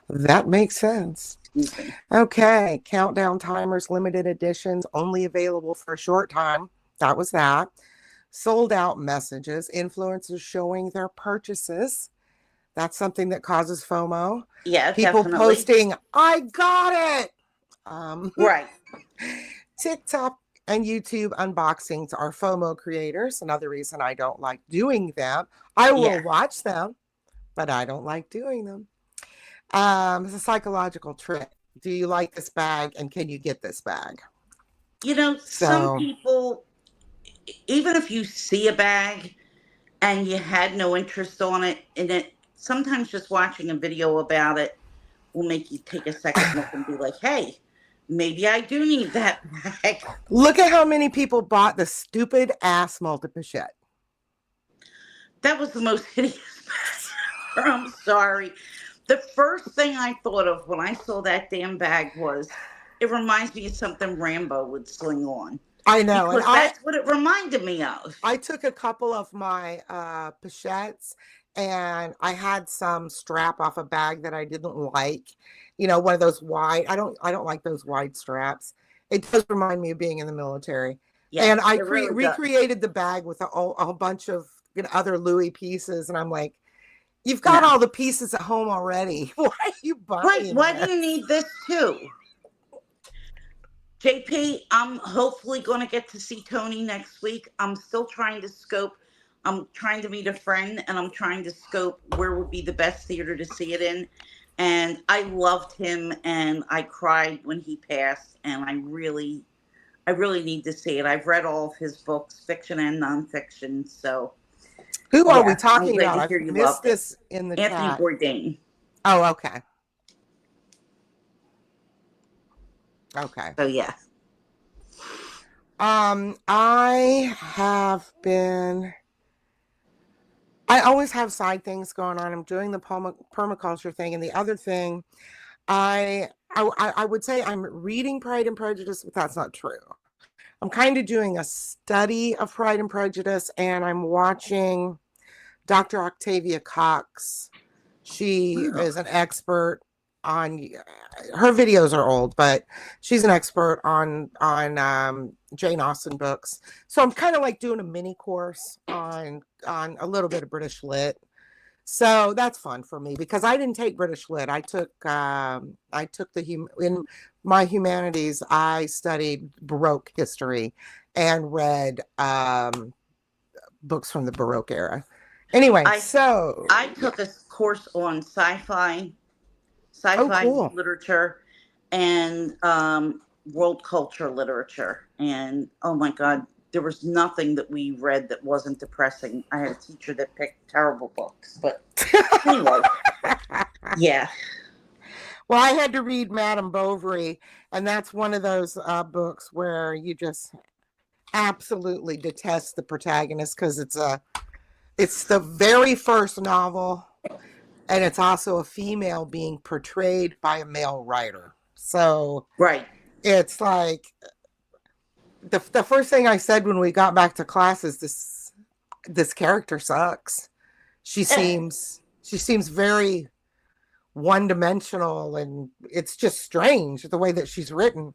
Speaker 4: That makes sense.
Speaker 1: Excuse me.
Speaker 4: Okay. Countdown timers, limited editions, only available for a short time. That was that. Sold out messages, influencers showing their purchases. That's something that causes FOMO.
Speaker 1: Yeah,
Speaker 4: People
Speaker 1: definitely.
Speaker 4: posting, I got it.
Speaker 1: Right.
Speaker 4: TikTok and YouTube unboxings are FOMO creators. Another reason I don't like doing them. I will
Speaker 1: Yeah.
Speaker 4: watch them, but I don't like doing them. It's a psychological trick. Do you like this bag and can you get this bag?
Speaker 1: You know, some
Speaker 4: So,
Speaker 1: people, even if you see a bag and you had no interest on it, and it sometimes just watching a video about it will make you take a second look and be like, hey, maybe I do need that bag.
Speaker 4: look at how many people bought the stupid ass multi-pochette.
Speaker 1: That was the most hideous bag. I'm sorry. The first thing I thought of when I saw that damn bag was, it reminds me of something Rambo would sling on.
Speaker 4: I know.
Speaker 1: Because that's what it reminded me of.
Speaker 4: I took a couple of my pochettes and I had some strap off a bag that I didn't like. You know, one of those wide. I don't like those wide straps. It does remind me of being in the military.
Speaker 1: Yes,
Speaker 4: and I
Speaker 1: it really
Speaker 4: recreated the bag with a bunch of other Louis pieces, and I'm like, you've got
Speaker 1: No.
Speaker 4: all the pieces at home already. Why are you buying?
Speaker 1: Right, why
Speaker 4: this?
Speaker 1: do you need this too? JP, I'm hopefully going to get to see Tony next week. I'm still trying to scope. I'm trying to meet a friend and I'm trying to scope where would be the best theater to see it in. And I loved him and I cried when he passed, and I really need to see it. I've read all of his books, fiction and nonfiction. So
Speaker 4: who are we
Speaker 1: I'm
Speaker 4: talking
Speaker 1: glad
Speaker 4: about?
Speaker 1: to hear
Speaker 4: I've
Speaker 1: you
Speaker 4: missed
Speaker 1: loved it.
Speaker 4: this in the
Speaker 1: Anthony
Speaker 4: chat.
Speaker 1: Bourdain.
Speaker 4: Oh, okay. Okay.
Speaker 1: So yeah.
Speaker 4: I always have side things going on. I'm doing the permaculture thing, and the other thing, I would say I'm reading Pride and Prejudice, but that's not true. I'm kind of doing a study of Pride and Prejudice, and I'm watching Dr. Octavia Cox. She is an expert on, her videos are old, but she's an expert on Jane Austen books. So I'm kind of like doing a mini course on a little bit of British Lit. So that's fun for me because I didn't take British Lit. I took in my humanities, I studied Baroque history and read books from the Baroque era. Anyway,
Speaker 1: I took a course on sci-fi
Speaker 4: cool.
Speaker 1: literature and world culture literature, and oh my god, there was nothing that we read that wasn't depressing. I had a teacher that picked terrible books, but anyway. Yeah.
Speaker 4: Well, I had to read Madame Bovary, and that's one of those books where you just absolutely detest the protagonist because It's the very first novel, and it's also a female being portrayed by a male writer. So
Speaker 1: Right.
Speaker 4: it's like the first thing I said when we got back to class is this character sucks. She seems very one-dimensional, and it's just strange the way that she's written.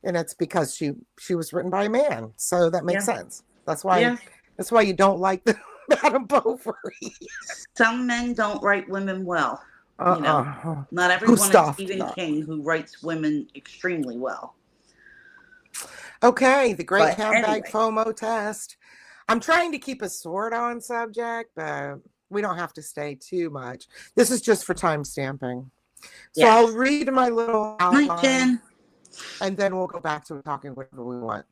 Speaker 4: And it's because she was written by a man, so that makes sense. That's why you don't like the Madame Bovary.
Speaker 1: Some men don't write women well. You know, not everyone is Stephen King, who writes women extremely well.
Speaker 4: Okay, the great handbag FOMO test. I'm trying to keep a sort on subject, but we don't have to stay too much. This is just for time stamping. So I'll read my little outline, and then we'll go back to talking whatever we want.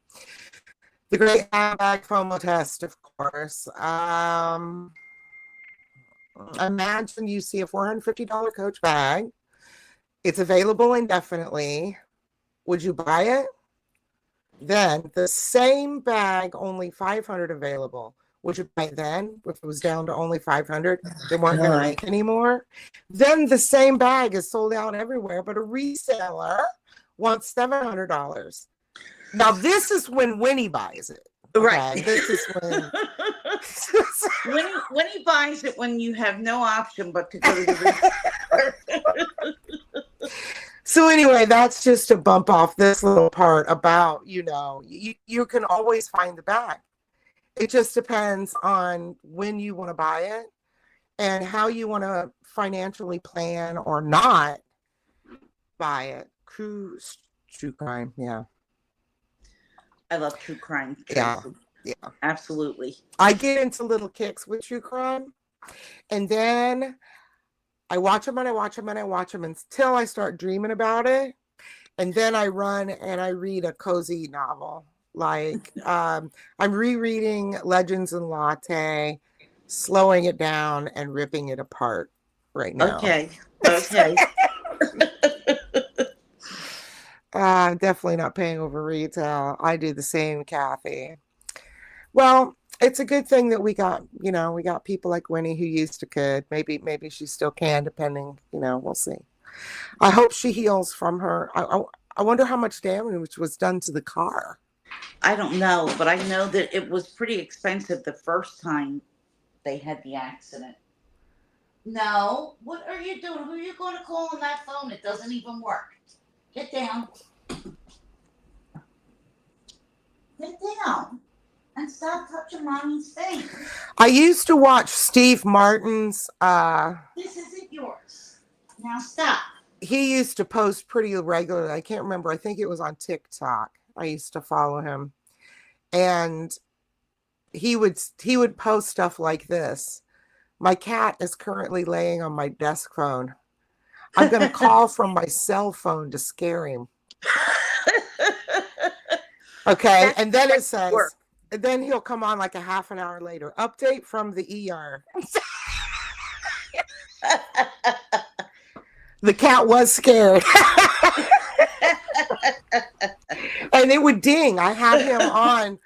Speaker 4: The great handbag FOMO test, of course. Imagine you see a $450 Coach bag. It's available indefinitely. Would you buy it? Then the same bag, only 500 available. Would you buy it then? If it was down to only 500, they weren't going to make anymore. Then the same bag is sold out everywhere, but a reseller wants $700. Now this is when Winnie buys it. Okay?
Speaker 1: Right.
Speaker 4: This is when
Speaker 1: Winnie buys it when you have no option but to go to the reseller.
Speaker 4: So anyway, that's just to bump off this little part about, you can always find the bag. It just depends on when you want to buy it and how you want to financially plan or not buy it. True crime, yeah.
Speaker 1: I love true crime.
Speaker 4: Yeah,
Speaker 1: absolutely.
Speaker 4: I get into little kicks with true crime, and then I watch them and I watch them and I watch them until I start dreaming about it. And then I run and I read a cozy novel. Like I'm rereading Legends and Latte, slowing it down and ripping it apart right now.
Speaker 1: Okay.
Speaker 4: I'm definitely not paying over retail. I do the same, Kathy. Well, it's a good thing that we got people like Winnie who used to could. Maybe she still can, depending, we'll see. I hope she heals from her. I wonder how much damage was done to the car.
Speaker 1: I don't know, but I know that it was pretty expensive the first time they had the accident. No, what are you doing? Who are you going to call on that phone? It doesn't even work. Get down. Get down. And stop touching mommy's face.
Speaker 4: I used to watch Steve Martin's.
Speaker 1: This isn't yours. Now stop.
Speaker 4: He used to post pretty regularly. I can't remember. I think it was on TikTok. I used to follow him. And he would post stuff like this. My cat is currently laying on my desk phone. I'm going to call from my cell phone to scare him. Okay. And then it says, and then he'll come on like a half an hour later. Update from the ER. The cat was scared. And it would ding. I had him on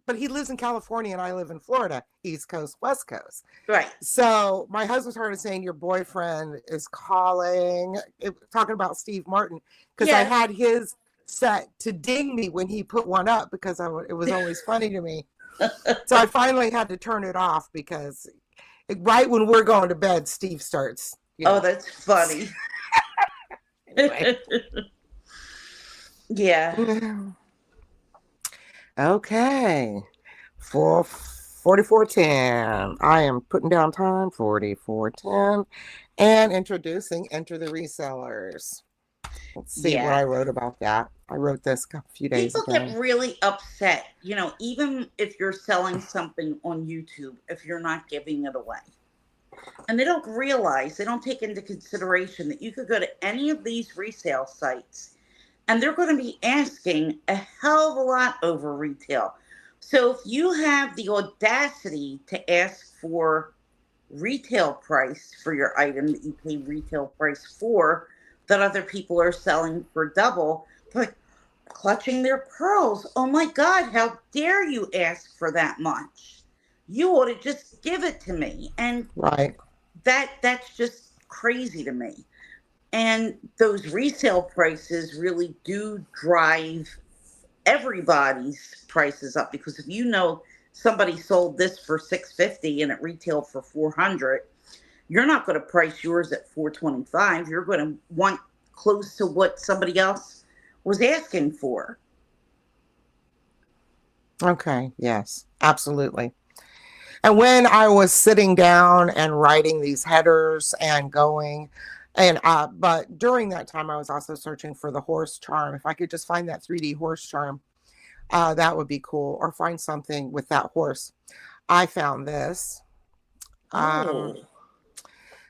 Speaker 4: but he lives in California and I live in Florida, East Coast, West Coast.
Speaker 1: Right.
Speaker 4: So my husband started saying your boyfriend is calling, talking about Steve Martin, because I had his set to ding me when he put one up because it was always funny to me. So I finally had to turn it off because right when we're going to bed, Steve starts.
Speaker 1: Oh, that's funny.
Speaker 4: Anyway.
Speaker 1: Yeah.
Speaker 4: Okay. For 4410. I am putting down time 4410 and introducing Enter the Resellers. Let's see what I wrote about that. I wrote this a few days ago.
Speaker 1: People get really upset, even if you're selling something on YouTube, if you're not giving it away. And they don't take into consideration that you could go to any of these resale sites and they're going to be asking a hell of a lot over retail. So if you have the audacity to ask for retail price for your item that you pay retail price for, that other people are selling for double, like clutching their pearls. Oh my God, how dare you ask for that much? you ought to just give it to me. And
Speaker 4: Right.
Speaker 1: that's just crazy to me. And those resale prices really do drive everybody's prices up, because if you know somebody sold this for 650 and it retailed for 400, you're not going to price yours at 425. You're going to want close to what somebody else was asking for.
Speaker 4: Okay. Yes, absolutely. And when I was sitting down and writing these headers and going, and but during that time, I was also searching for the horse charm. If I could just find that 3D horse charm, that would be cool, or find something with that horse. I found this.
Speaker 1: Oh,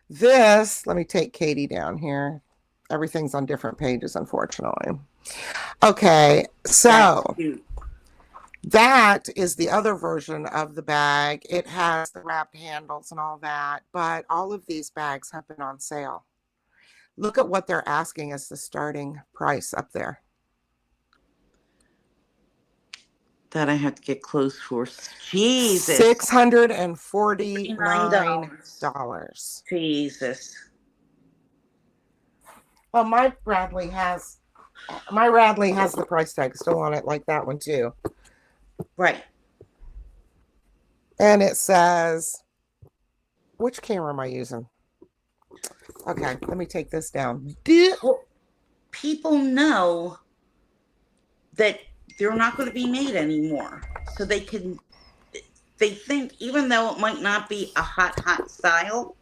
Speaker 4: This, let me take Katie down here. Everything's on different pages, unfortunately. Okay,
Speaker 1: that's
Speaker 4: so
Speaker 1: cute.
Speaker 4: that is the other version of the bag. It has the wrapped handles and all that, but all of these bags have been on sale. Look at what they're asking as the starting price up there.
Speaker 1: That I had to get close for. Jesus.
Speaker 4: $649.
Speaker 1: Jesus.
Speaker 4: Well, my Radley has the price tag still on it, like that one too.
Speaker 1: Right.
Speaker 4: And it says, which camera am I using? Okay, let me take this down.
Speaker 1: Well, people know that they're not going to be made anymore. So they think, even though it might not be a hot style,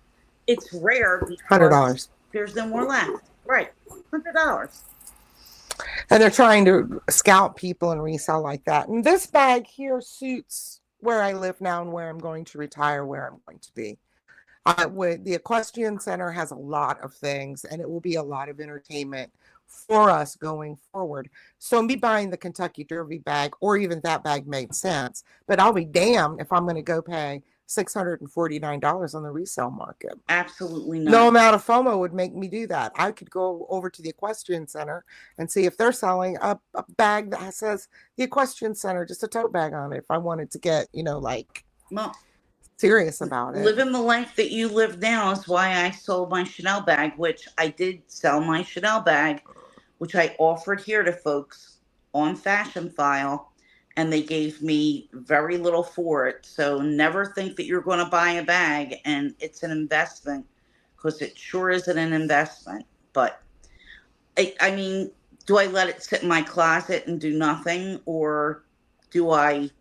Speaker 1: it's rare because
Speaker 4: $100.
Speaker 1: there's no more left. Right. $100.
Speaker 4: And they're trying to scout people and resell like that. And this bag here suits where I live now and where I'm going to retire, where I'm going to be. The Equestrian Center has a lot of things, and it will be a lot of entertainment for us going forward. So me buying the Kentucky Derby bag, or even that bag, made sense. But I'll be damned if I'm going to go pay $649 on the resale market.
Speaker 1: Absolutely not.
Speaker 4: No amount of FOMO would make me do that. I could go over to the Equestrian Center and see if they're selling a bag that says the Equestrian Center, just a tote bag on it, if I wanted to get,
Speaker 1: well,
Speaker 4: serious about it.
Speaker 1: Living the life that you live now is why I sold my Chanel bag, which I did sell my Chanel bag, which I offered here to folks on Fashion File, and they gave me very little for it. So never think that you're going to buy a bag and it's an investment, because it sure isn't an investment. But I mean, do I let it sit in my closet and do nothing, or do I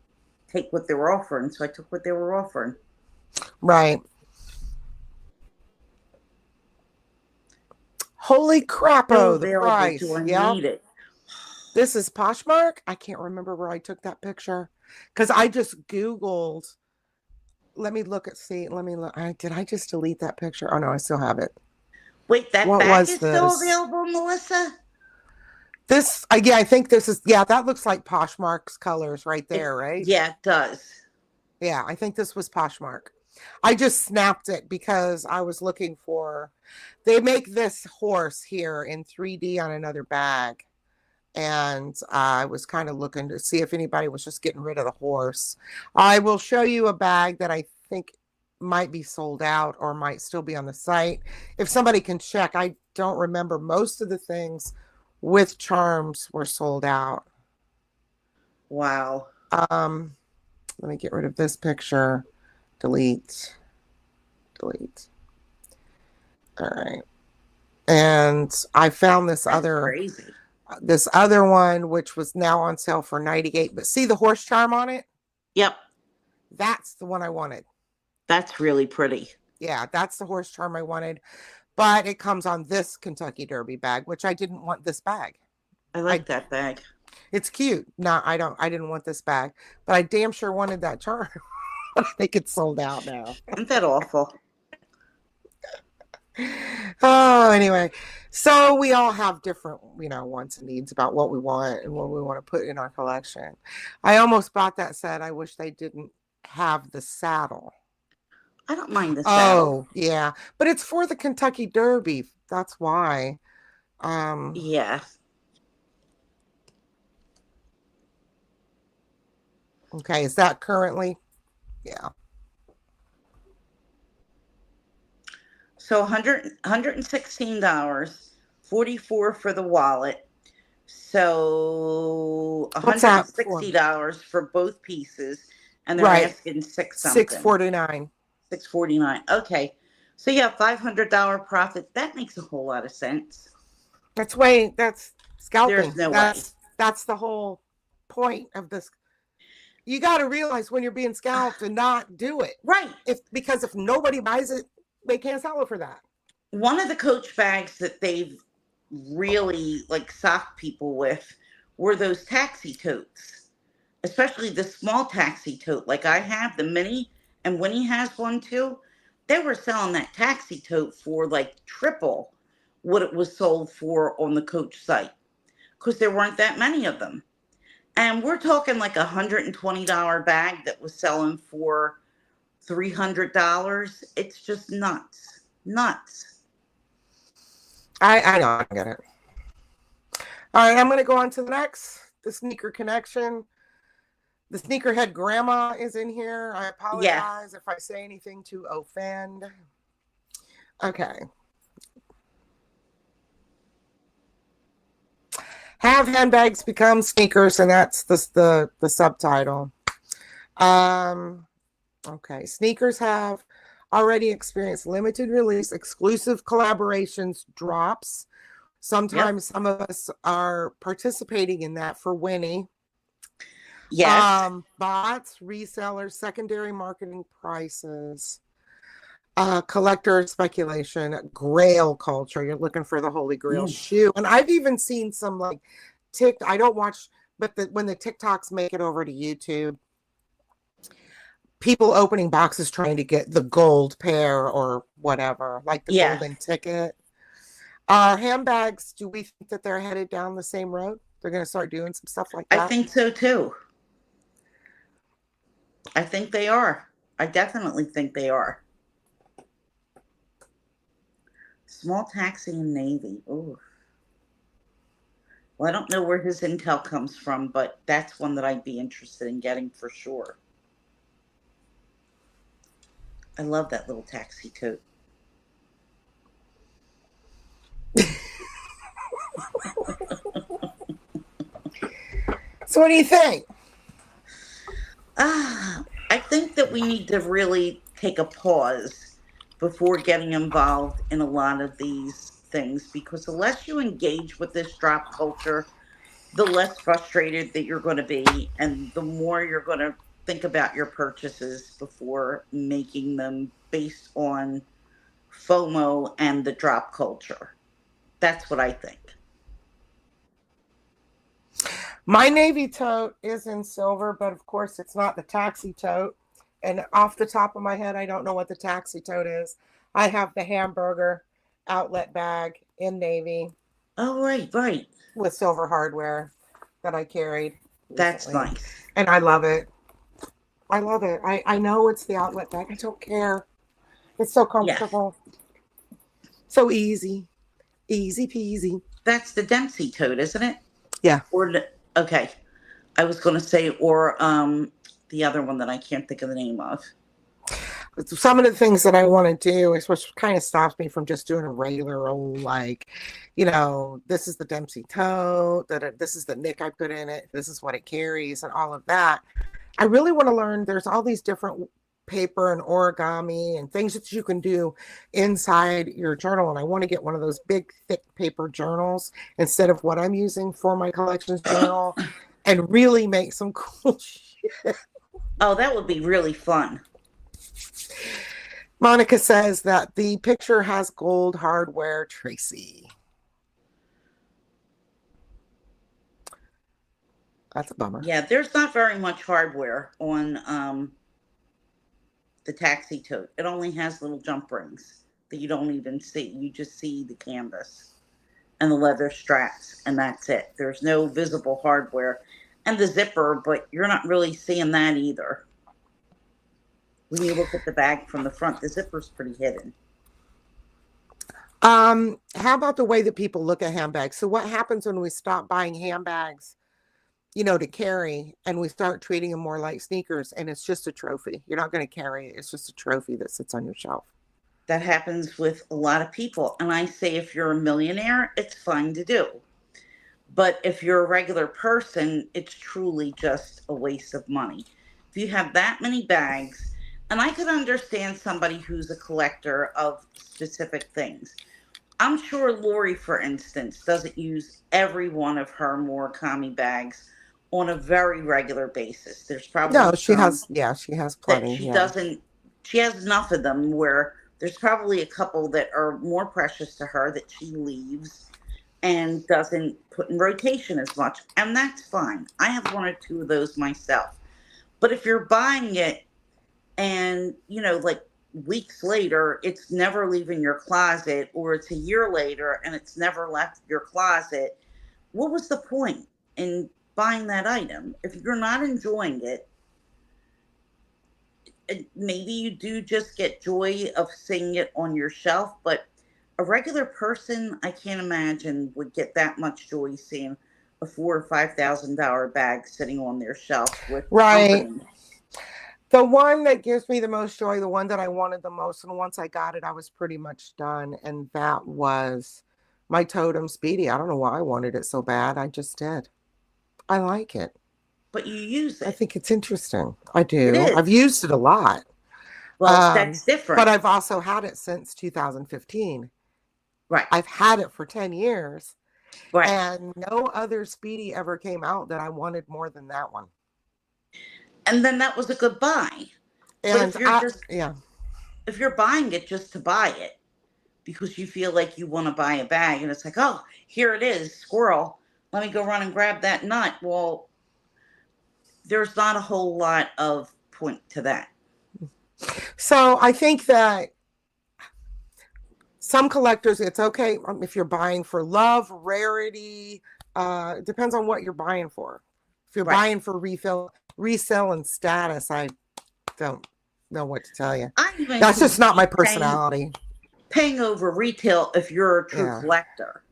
Speaker 1: take what they were offering? So I took what they were offering.
Speaker 4: Right. Holy crap! Oh, the price.
Speaker 1: Yeah.
Speaker 4: This is Poshmark. I can't remember where I took that picture, because I just Googled. Let me look at, see, let me look. Did I just delete that picture? Oh no, I still have it.
Speaker 1: Wait, that bag is still available, Melissa?
Speaker 4: This, yeah, I think this is, yeah, that looks like Poshmark's colors right there, right?
Speaker 1: Yeah, it does.
Speaker 4: Yeah, I think this was Poshmark. I just snapped it because I was looking for, they make this horse here in 3D on another bag. And I was kind of looking to see if anybody was just getting rid of the horse. I will show you a bag that I think might be sold out or might still be on the site. If somebody can check, I don't remember. Most of the things with charms were sold out.
Speaker 1: Wow.
Speaker 4: Let me get rid of this picture. Delete. All right. And I found this
Speaker 1: crazy.
Speaker 4: This other one, which was now on sale for $98. But see the horse charm on it?
Speaker 1: Yep.
Speaker 4: That's the one I wanted.
Speaker 1: That's really pretty.
Speaker 4: Yeah, that's the horse charm I wanted. But it comes on this Kentucky Derby bag, which I didn't want this bag.
Speaker 1: I like that bag.
Speaker 4: It's cute. No, I didn't want this bag. But I damn sure wanted that charm. I think it's sold out now.
Speaker 1: Isn't that awful?
Speaker 4: Oh, anyway. So we all have different, wants and needs about what we want and what we want to put in our collection. I almost bought that set. I wish they didn't have the saddle.
Speaker 1: I don't mind the saddle.
Speaker 4: Oh, yeah. But it's for the Kentucky Derby. That's why.
Speaker 1: Yeah.
Speaker 4: Okay. Is that currently? Yeah.
Speaker 1: So $116, 44 for the wallet. So
Speaker 4: What's that for?
Speaker 1: $160 for both pieces, and they're
Speaker 4: Right.
Speaker 1: asking six something.
Speaker 4: 649.
Speaker 1: 649. Okay. So yeah, $500 profit. That makes a whole lot of sense.
Speaker 4: That's
Speaker 1: There's
Speaker 4: scalping.
Speaker 1: no way.
Speaker 4: That's the whole point of this. You got to realize when you're being scalped and not do it.
Speaker 1: Right.
Speaker 4: Because if nobody buys it, they can't sell it for that.
Speaker 1: One of the Coach bags that they've really like socked people with were those taxi totes, especially the small taxi tote. Like I have the mini, and Winnie has one too. They were selling that taxi tote for like triple what it was sold for on the Coach site because there weren't that many of them. And we're talking like $120 bag that was selling for $300. It's just nuts. Nuts.
Speaker 4: I know, I get it. All right, I'm going to go on to the sneaker connection. The sneakerhead grandma is in here. I apologize if I say anything to offend. Okay. Have handbags become sneakers, and that's the subtitle. Okay. Sneakers have already experienced limited release, exclusive collaborations, drops. Sometimes some of us are participating in that for Winnie.
Speaker 1: Yes.
Speaker 4: Bots, resellers, secondary marketing prices, collector speculation, grail culture. You're looking for the holy grail shoe. And I've even seen some like I don't watch, but when the TikToks make it over to YouTube, people opening boxes trying to get the gold pair or whatever, like the golden ticket. Handbags, do we think that they're headed down the same road? They're going to start doing some stuff like that?
Speaker 1: I think so too. I think they are. I definitely think they are. Small taxi in Navy. Ooh. Well, I don't know where his intel comes from, but that's one that I'd be interested in getting for sure. I love that little taxi tote.
Speaker 4: So what do you think?
Speaker 1: I think that we need to really take a pause before getting involved in a lot of these things, because the less you engage with this drop culture, the less frustrated that you're going to be, and the more you're going to think about your purchases before making them based on FOMO and the drop culture. That's what I think.
Speaker 4: My navy tote is in silver, but of course it's not the taxi tote. And off the top of my head, I don't know what the taxi tote is. I have the hamburger outlet bag in navy.
Speaker 1: Oh, right.
Speaker 4: With silver hardware that I carried recently.
Speaker 1: That's nice.
Speaker 4: And I love it. I love it. I know it's the outlet bag. I don't care. It's so comfortable. Yes. So easy. Easy peasy.
Speaker 1: That's the Dempsey tote, isn't it?
Speaker 4: Yeah.
Speaker 1: Okay. I was going to say, or the other one that I can't think of the name of.
Speaker 4: Some of the things that I want to do is what kind of stops me from just doing a regular old, like, this is the Dempsey tote, this is the nick I put in it, this is what it carries, and all of that. I really want to learn. There's all these different paper and origami and things that you can do inside your journal. And I want to get one of those big, thick paper journals instead of what I'm using for my collections journal and really make some cool shit.
Speaker 1: Oh, that would be really fun.
Speaker 4: Monica says that the picture has gold hardware, Tracy. That's a bummer.
Speaker 1: Yeah, there's not very much hardware on the taxi tote. It only has little jump rings that you don't even see. You just see the canvas and the leather straps, and that's it. There's no visible hardware. And the zipper, but you're not really seeing that either. When you look at the bag from the front, the zipper's pretty hidden.
Speaker 4: How about the way that people look at handbags? So what happens when we stop buying handbags, to carry, and we start treating them more like sneakers, and it's just a trophy? You're not going to carry it. It's just a trophy that sits on your shelf.
Speaker 1: That happens with a lot of people. And I say, if you're a millionaire, it's fine to do. But if you're a regular person, it's truly just a waste of money. If you have that many bags, and I could understand somebody who's a collector of specific things. I'm sure Lori, for instance, doesn't use every one of her Murakami bags on a very regular basis. There's
Speaker 4: No,
Speaker 1: probably
Speaker 4: she
Speaker 1: some
Speaker 4: has, yeah, she has
Speaker 1: that
Speaker 4: plenty.
Speaker 1: she
Speaker 4: Yeah.
Speaker 1: doesn't, she has enough of them where there's probably a couple that are more precious to her that she leaves and doesn't put in rotation as much. And that's fine. I have one or two of those myself. But if you're buying it and, like weeks later, it's never leaving your closet, or it's a year later and it's never left your closet, what was the point in buying that item? If you're not enjoying it, maybe you do just get joy of seeing it on your shelf, but a regular person, I can't imagine, would get that much joy seeing a $4,000 or $5,000 bag sitting on their shelf with
Speaker 4: Right.
Speaker 1: company.
Speaker 4: The one that gives me the most joy, the one that I wanted the most, and once I got it, I was pretty much done. And that was my Totem Speedy. I don't know why I wanted it so bad. I just did. I like it.
Speaker 1: But you use
Speaker 4: I
Speaker 1: it.
Speaker 4: think it's interesting. I
Speaker 1: It
Speaker 4: do.
Speaker 1: is.
Speaker 4: I've used it a lot.
Speaker 1: Well, that's different.
Speaker 4: But I've also had it since 2015.
Speaker 1: Right.
Speaker 4: I've had it for 10 years.
Speaker 1: Right.
Speaker 4: And no other Speedy ever came out that I wanted more than that one.
Speaker 1: And then that was a good buy.
Speaker 4: And
Speaker 1: but if you're
Speaker 4: yeah.
Speaker 1: If you're buying it just to buy it because you feel like you want to buy a bag and it's like, oh, here it is, squirrel, let me go run and grab that nut. Well, there's not a whole lot of point to that.
Speaker 4: So I think that some collectors, it's okay if you're buying for love, rarity. It depends on what you're buying for. If you're buying for resale and status, I don't know what to tell you. That's just not my personality.
Speaker 1: Paying over retail if you're a true collector.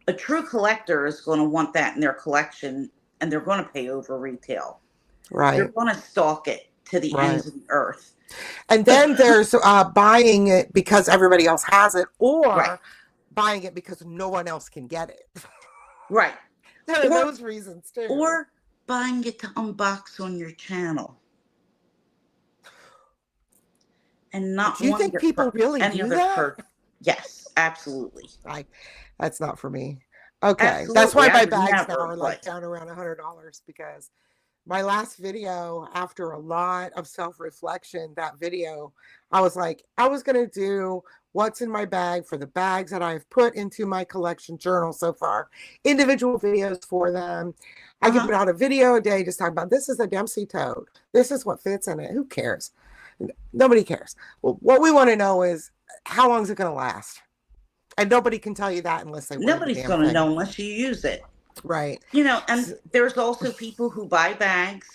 Speaker 1: A true collector is going to want that in their collection, and they're going to pay over retail.
Speaker 4: Right.
Speaker 1: They're going to stalk it to the ends of the earth.
Speaker 4: And then there's buying it because everybody else has it, or buying it because no one else can get it.
Speaker 1: Right.
Speaker 4: There are those reasons too.
Speaker 1: Or buying it to unbox on your channel. And not.
Speaker 4: Do you think people really do that?
Speaker 1: Yes, absolutely.
Speaker 4: That's not for me. Okay,
Speaker 1: absolutely.
Speaker 4: That's why my bags now are like down around $100 because my last video, after a lot of self-reflection, that video, I was like, I was going to do what's in my bag for the bags that I've put into my collection journal so far, individual videos for them. I can put out a video a day just talking about, this is a Dempsey tote. This is what fits in it. Who cares? Nobody cares. Well, what we want to know is, how long is it going to last? And nobody can tell you that unless they.
Speaker 1: Nobody's going to know unless you use it.
Speaker 4: Right.
Speaker 1: And there's also people who buy bags,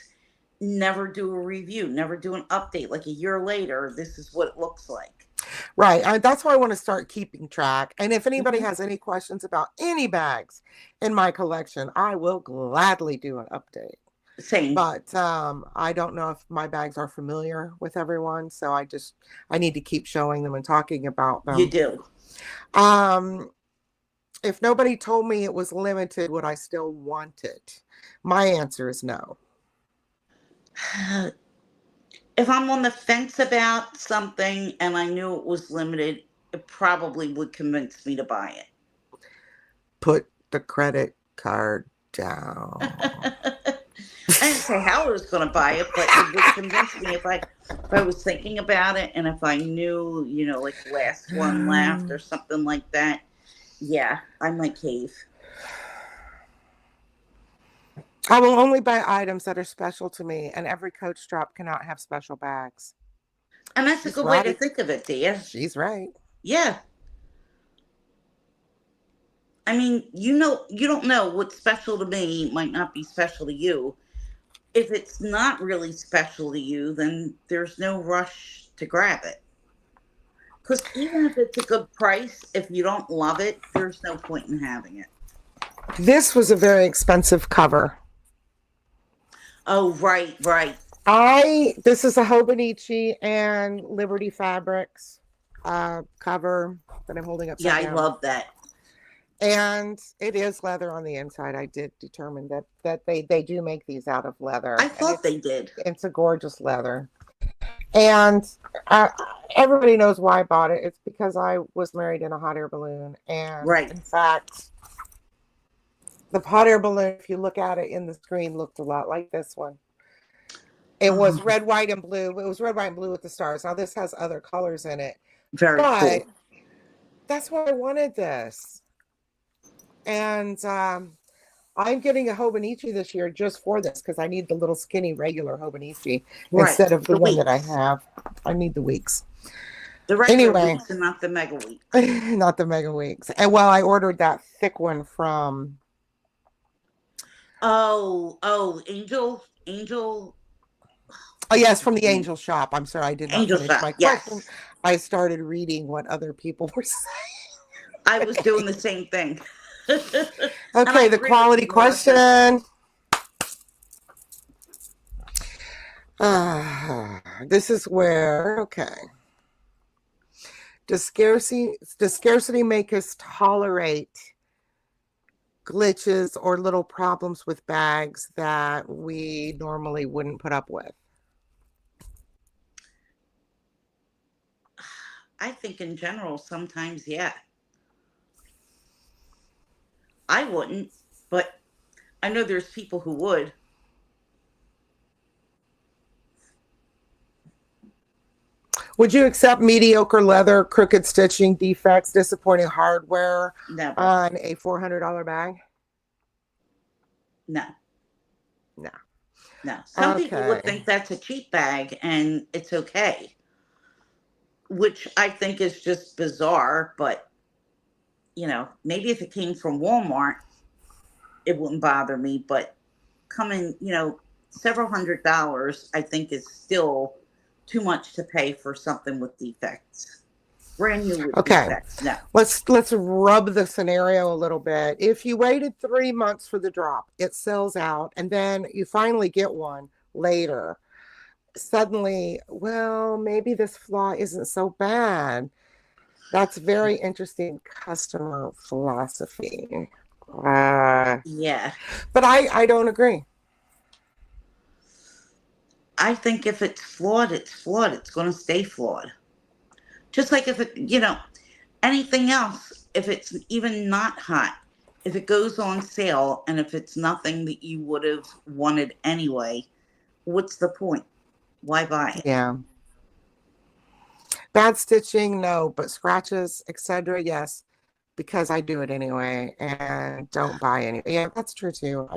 Speaker 1: never do a review, never do an update. Like a year later, this is what it looks like.
Speaker 4: Right. That's why I want to start keeping track. And if anybody has any questions about any bags in my collection, I will gladly do an update.
Speaker 1: Same.
Speaker 4: But I don't know if my bags are familiar with everyone. So I need to keep showing them and talking about them.
Speaker 1: You do.
Speaker 4: If nobody told me it was limited, would I still want it? My answer is no.
Speaker 1: If I'm on the fence about something and I knew it was limited, it probably would convince me to buy it.
Speaker 4: Put the credit card down.
Speaker 1: I didn't say how I was going to buy it, but it would convince me if I was thinking about it and if I knew, like last one left or something like that. Yeah, I might cave.
Speaker 4: I will only buy items that are special to me, and every Coach drop cannot have special bags.
Speaker 1: And that's a good way to think of it, dear.
Speaker 4: She's right.
Speaker 1: Yeah. I mean, you don't know what's special to me might not be special to you. If it's not really special to you, then there's no rush to grab it. Because even if it's a good price, if you don't love it, there's no point in having it.
Speaker 4: This was a very expensive cover.
Speaker 1: Oh, right.
Speaker 4: This is a Hobonichi and Liberty Fabrics. cover that I'm holding
Speaker 1: Yeah,
Speaker 4: upside
Speaker 1: I
Speaker 4: down.
Speaker 1: love that.
Speaker 4: And it is leather on the inside. I did determine that they do make these out of leather,
Speaker 1: I
Speaker 4: and
Speaker 1: thought they did.
Speaker 4: it's a gorgeous leather. And uh, everybody knows why I bought it. It's because I was married in a hot air balloon, and
Speaker 1: Right.
Speaker 4: in fact, the hot air balloon, if you look at it in the screen, looked a lot like this one. It was
Speaker 1: Oh,
Speaker 4: red, white, and blue. It was red, white, and blue with the stars. Now this has other colors in it,
Speaker 1: very
Speaker 4: but
Speaker 1: cool.
Speaker 4: that's why I wanted this. And I'm getting a Hobonichi this year just for this because I need the little skinny regular Hobonichi
Speaker 1: Right.
Speaker 4: instead of the
Speaker 1: The
Speaker 4: one that I
Speaker 1: weeks.
Speaker 4: have. I need the weeks.
Speaker 1: The regular
Speaker 4: Anyway,
Speaker 1: weeks and not the mega weeks.
Speaker 4: not the mega weeks. And well, I ordered that thick one from.
Speaker 1: Oh, Angel.
Speaker 4: Oh,
Speaker 1: What's
Speaker 4: yes,
Speaker 1: his
Speaker 4: from the
Speaker 1: name?
Speaker 4: Angel Shop. I'm sorry, I did not
Speaker 1: Angel
Speaker 4: finish
Speaker 1: Shop.
Speaker 4: my question.
Speaker 1: Yes.
Speaker 4: I started reading what other people were saying.
Speaker 1: I was doing the same thing. And I
Speaker 4: Okay, the
Speaker 1: agree with
Speaker 4: quality
Speaker 1: you, Melissa.
Speaker 4: question. This is where, okay. Does scarcity make us tolerate glitches or little problems with bags that we normally wouldn't put up with?
Speaker 1: I think in general, sometimes, yeah. I wouldn't, but I know there's people who would.
Speaker 4: Would you accept mediocre leather, crooked stitching, defects, disappointing hardware
Speaker 1: Never.
Speaker 4: on a $400 bag?
Speaker 1: No,
Speaker 4: No.
Speaker 1: no. Some people would
Speaker 4: Okay.
Speaker 1: think that's a cheap bag and it's okay, which I think is just bizarre, but maybe if it came from Walmart, it wouldn't bother me, but coming, several $100s, I think is still too much to pay for something with defects. Brand new with
Speaker 4: Okay.
Speaker 1: defects. No.
Speaker 4: Let's rub the scenario a little bit. If you waited 3 months for the drop, it sells out, and then you finally get one later. Suddenly, well, maybe this flaw isn't so bad. That's very interesting customer philosophy.
Speaker 1: Yeah.
Speaker 4: But I don't agree.
Speaker 1: I think if it's flawed, it's flawed. It's going to stay flawed. Just like if anything else, if it's even not hot, if it goes on sale and if it's nothing that you would have wanted anyway, what's the point? Why buy it?
Speaker 4: Yeah. Bad stitching, no, but scratches, etc. Yes, because I do it anyway and don't buy any. Yeah, that's true too.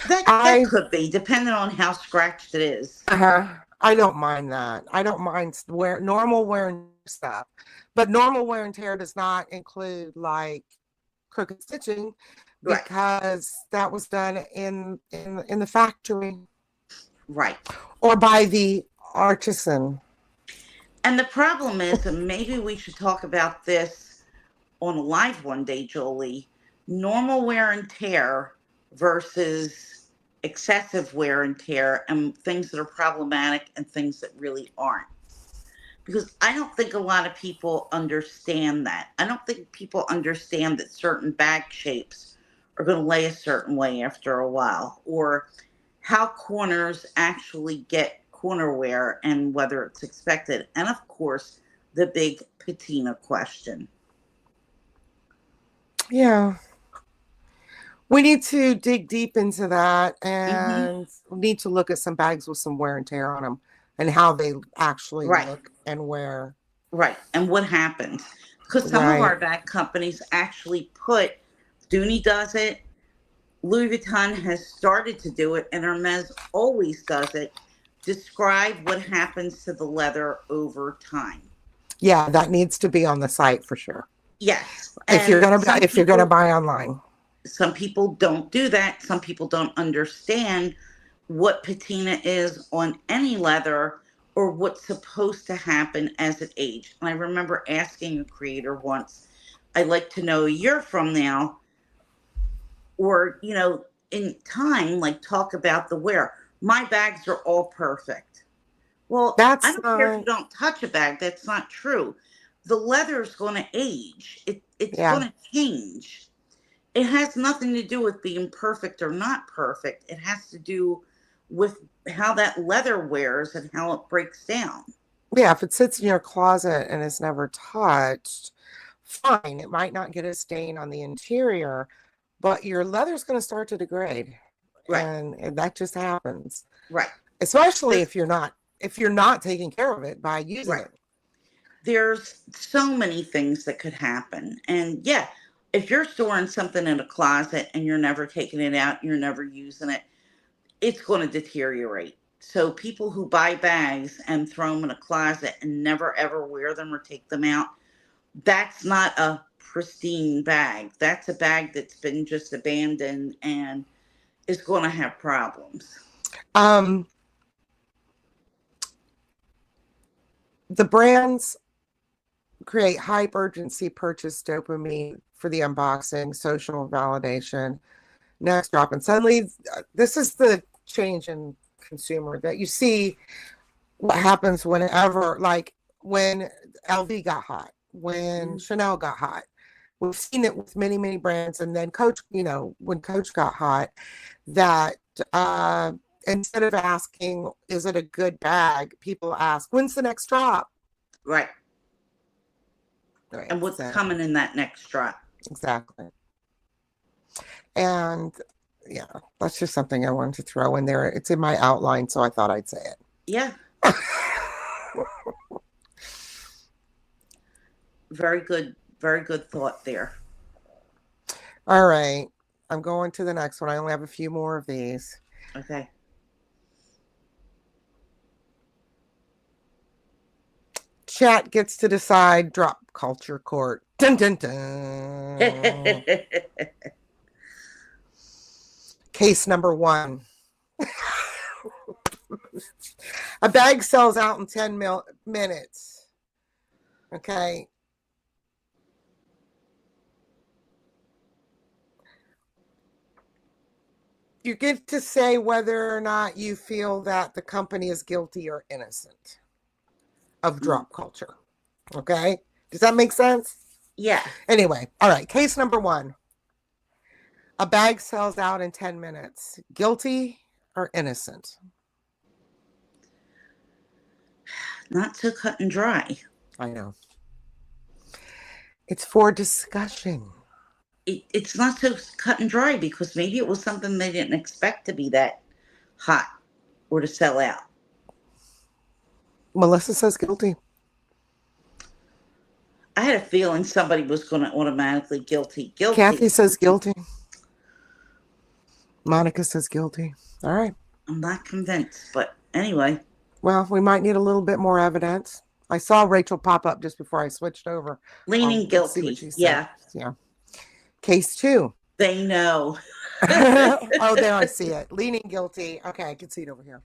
Speaker 1: That
Speaker 4: I
Speaker 1: could be, depending on how scratched it is.
Speaker 4: I don't mind that. I don't mind normal wear and stuff, but normal wear and tear does not include like crooked stitching
Speaker 1: Right.
Speaker 4: because that was done in the factory
Speaker 1: Right.
Speaker 4: or by the artisan.
Speaker 1: And the problem is, and maybe we should talk about this on a live one day, Jolie, normal wear and tear versus excessive wear and tear and things that are problematic and things that really aren't. Because I don't think a lot of people understand that. I don't think people understand that certain bag shapes are going to lay a certain way after a while, or how corners actually get corner wear and whether it's expected. And of course, the big patina question.
Speaker 4: Yeah. We need to dig deep into that
Speaker 1: Hmm.
Speaker 4: and we need to look at some bags with some wear and tear on them and how they actually
Speaker 1: Right,
Speaker 4: look and wear.
Speaker 1: right. And what happens? Because some of
Speaker 4: Right.
Speaker 1: our bag companies actually put, Dooney does it, Louis Vuitton has started to do it, and Hermes always does it. Describe what happens to the leather over time.
Speaker 4: Yeah, that needs to be on the site for sure.
Speaker 1: Yes,
Speaker 4: If you're
Speaker 1: and
Speaker 4: gonna if you're gonna buy online.
Speaker 1: some people don't do that. Some people don't understand what patina is on any leather or what's supposed to happen as it ages. And I remember asking a creator once, I'd like to know a year from now, or, in time, like talk about the wear. My bags are all perfect. Well, I
Speaker 4: That's
Speaker 1: don't care if you
Speaker 4: not
Speaker 1: don't touch a bag. That's not true. the leather's going to age. It's
Speaker 4: Yeah.
Speaker 1: going to change. It has nothing to do with being perfect or not perfect. It has to do with how that leather wears and how it breaks down.
Speaker 4: Yeah, if it sits in your closet and is never touched, fine. It might not get a stain on the interior, but your leather's going to start to degrade.
Speaker 1: Right.
Speaker 4: And that just happens.
Speaker 1: Right.
Speaker 4: Especially if you're not taking care of it by using
Speaker 1: Right.
Speaker 4: it.
Speaker 1: There's so many things that could happen. And yeah, if you're storing something in a closet and you're never taking it out, you're never using it, it's going to deteriorate. So people who buy bags and throw them in a closet and never ever wear them or take them out, that's not a pristine bag. That's a bag that's been just abandoned and is going to have problems.
Speaker 4: The brands create hype, urgency, purchase dopamine for the unboxing, social validation, next drop. And suddenly, this is the change in consumer that you see what happens whenever, like when LV got hot, when Chanel got hot. We've seen it with many, many brands. And then Coach, when Coach got hot, that instead of asking, is it a good bag? People ask, when's the next drop?
Speaker 1: Right. And what's coming in that next drop.
Speaker 4: Exactly. And yeah, that's just something I wanted to throw in there. It's in my outline, so I thought I'd say it.
Speaker 1: Yeah. Very good thought there.
Speaker 4: All right. I'm going to the next one. I only have a few more of these.
Speaker 1: Okay.
Speaker 4: Chat gets to decide drop culture court. Dun, dun, dun. Case number 1. A bag sells out in 10 minutes. Okay. You get to say whether or not you feel that the company is guilty or innocent of drop culture. Okay? Does that make sense?
Speaker 1: Yeah.
Speaker 4: Anyway, all right. Case number 1. A bag sells out in 10 minutes. Guilty or innocent?
Speaker 1: Not so cut and dry.
Speaker 4: I know. It's for discussion.
Speaker 1: It's not so cut and dry because maybe it was something they didn't expect to be that hot or to sell out.
Speaker 4: Melissa says guilty.
Speaker 1: I had a feeling somebody was going to automatically guilty.
Speaker 4: Kathy says guilty. Monica says guilty. All right.
Speaker 1: I'm not convinced, but anyway.
Speaker 4: Well, we might need a little bit more evidence. I saw Rachel pop up just before I switched over.
Speaker 1: Leaning guilty. Yeah.
Speaker 4: Yeah. Case 2.
Speaker 1: They know.
Speaker 4: Oh, there I see it. Leaning guilty. Okay, I can see it over here.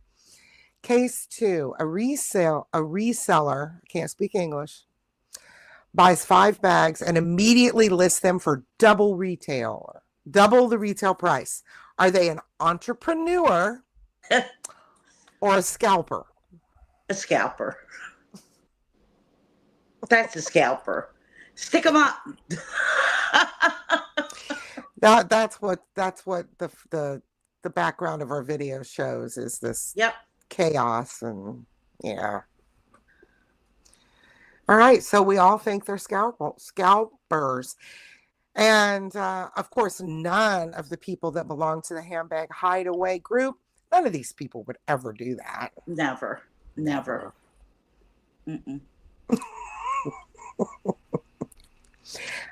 Speaker 4: Case 2. A reseller, can't speak English, buys 5 bags and immediately lists them for double the retail price. Are they an entrepreneur or a scalper?
Speaker 1: A scalper. That's a scalper. Stick them up.
Speaker 4: That's what the background of our video shows is this chaos and yeah. All right, so we all think they're scalpers. And of course, none of the people that belong to the Handbag Hideaway group, none of these people would ever do that.
Speaker 1: Never. Mm-mm.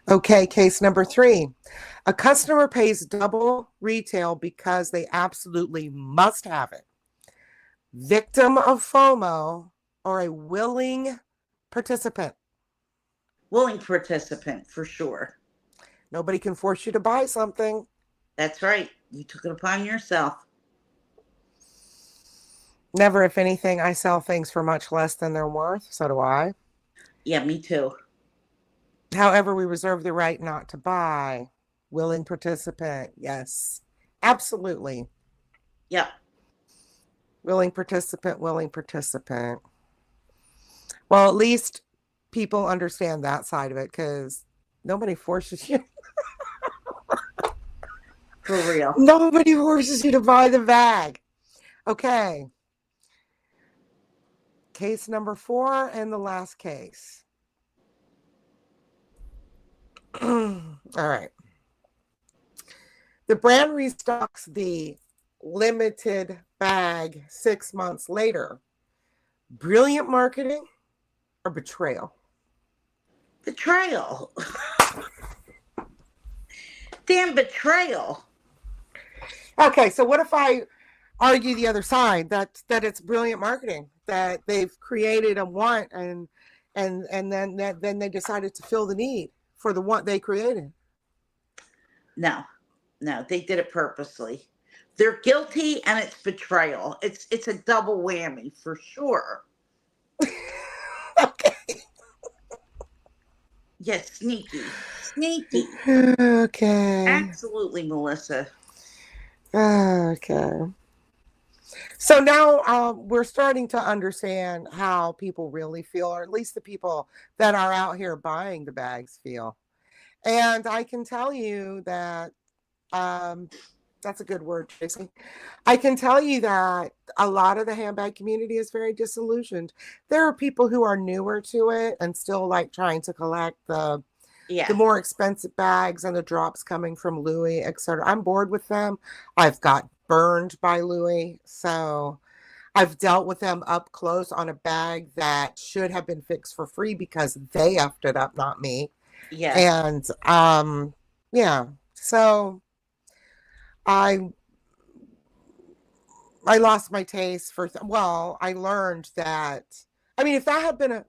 Speaker 4: Okay, case number 3. A customer pays double retail because they absolutely must have it. Victim of FOMO or a willing participant?
Speaker 1: Willing participant, for sure.
Speaker 4: Nobody can force you to buy something.
Speaker 1: That's right. You took it upon yourself.
Speaker 4: Never, if anything, I sell things for much less than they're worth. So do I.
Speaker 1: Yeah, me too.
Speaker 4: However, we reserve the right not to buy. Willing participant. Yes, absolutely.
Speaker 1: Yep.
Speaker 4: Willing participant. Well, at least people understand that side of it, because nobody forces you.
Speaker 1: For real.
Speaker 4: Nobody forces you to buy the bag. Okay. Case number 4 and the last case. All right. The brand restocks the limited bag 6 months later. Brilliant marketing or betrayal?
Speaker 1: Betrayal. Damn betrayal.
Speaker 4: Okay, so what if I argue the other side, that it's brilliant marketing, that they've created a want, and then they decided to fill the need for the want they created?
Speaker 1: No, they did it purposely. They're guilty, and it's betrayal. It's a double whammy for sure.
Speaker 4: Okay.
Speaker 1: Yes, sneaky.
Speaker 4: Okay.
Speaker 1: Absolutely, Melissa.
Speaker 4: Okay. So now we're starting to understand how people really feel, or at least the people that are out here buying the bags feel. And I can tell you that that's a good word, Tracy. I can tell you that a lot of the handbag community is very disillusioned. There are people who are newer to it and still like trying to collect the more expensive bags and the drops coming from Louis, etc. I'm bored with them. I've got burned by Louis, so I've dealt with them up close on a bag that should have been fixed for free because they effed it up, not me.
Speaker 1: Yeah.
Speaker 4: And yeah, so I lost my taste for I learned that, I mean, if that had been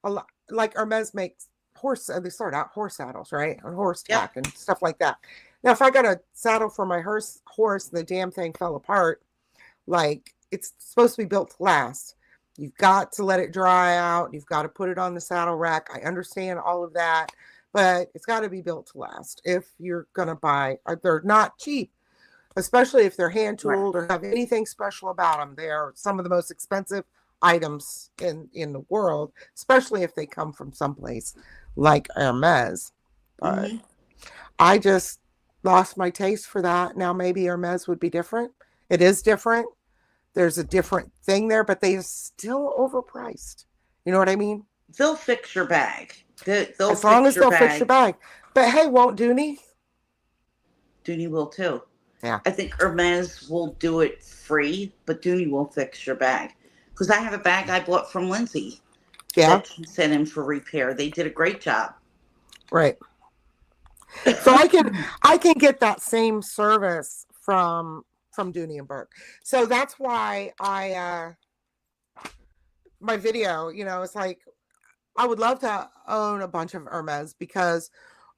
Speaker 4: a lot, like Hermes makes they start out horse saddles, right? On horse tack and stuff like that. Now, if I got a saddle for my horse and the damn thing fell apart, like, it's supposed to be built to last. You've got to let it dry out. You've got to put it on the saddle rack. I understand all of that, but it's got to be built to last. If you're going to buy, they're not cheap, especially if they're hand tooled or have anything special about them. They are some of the most expensive items in the world, especially if they come from someplace like Hermes. But I just lost my taste for that. Now maybe Hermes would be different. It is different. There's a different thing there, but they are still overpriced. You know what I mean?
Speaker 1: They'll fix your bag.
Speaker 4: As long as they'll fix your bag. But hey, won't Dooney?
Speaker 1: Dooney will too.
Speaker 4: Yeah.
Speaker 1: I think Hermes will do it free, but Dooney will fix your bag. Because I have a bag I bought from Lindsay.
Speaker 4: Yeah.
Speaker 1: That she sent in for repair. They did a great job.
Speaker 4: Right. So I can get that same service from Dooney and Burke. So that's why my video, it's like, I would love to own a bunch of Hermes because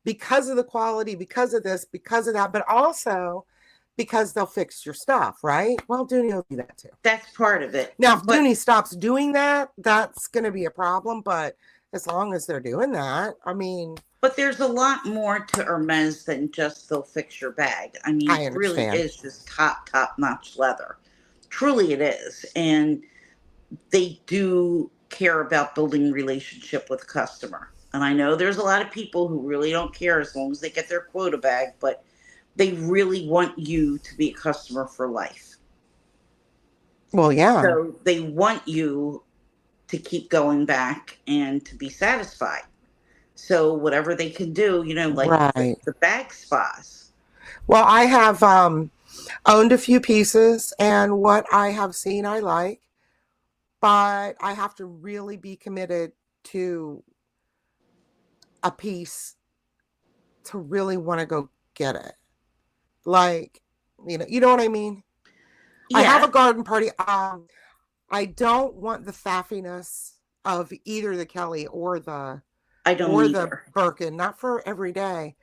Speaker 4: of the quality, because of this, because of that, but also because they'll fix your stuff, right? Well, Dooney will do that too.
Speaker 1: That's part of it.
Speaker 4: Now, if Dooney stops doing that, that's going to be a problem. But as long as they're doing that, I mean.
Speaker 1: But there's a lot more to Hermes than just they'll fix your bag. I mean, it really is just top-notch leather. Truly it is. And they do care about building relationship with customer. And I know there's a lot of people who really don't care as long as they get their quota bag, but they really want you to be a customer for life.
Speaker 4: Well, yeah.
Speaker 1: So they want you to keep going back and to be satisfied. So whatever they can do, like the bag spas.
Speaker 4: Well, I have owned a few pieces, and what I have seen I like, but I have to really be committed to a piece to really want to go get it. Like, you know what I mean? Yeah. I have a garden party. I don't want the faffiness of either the Kelly or the Birkin, not for every day.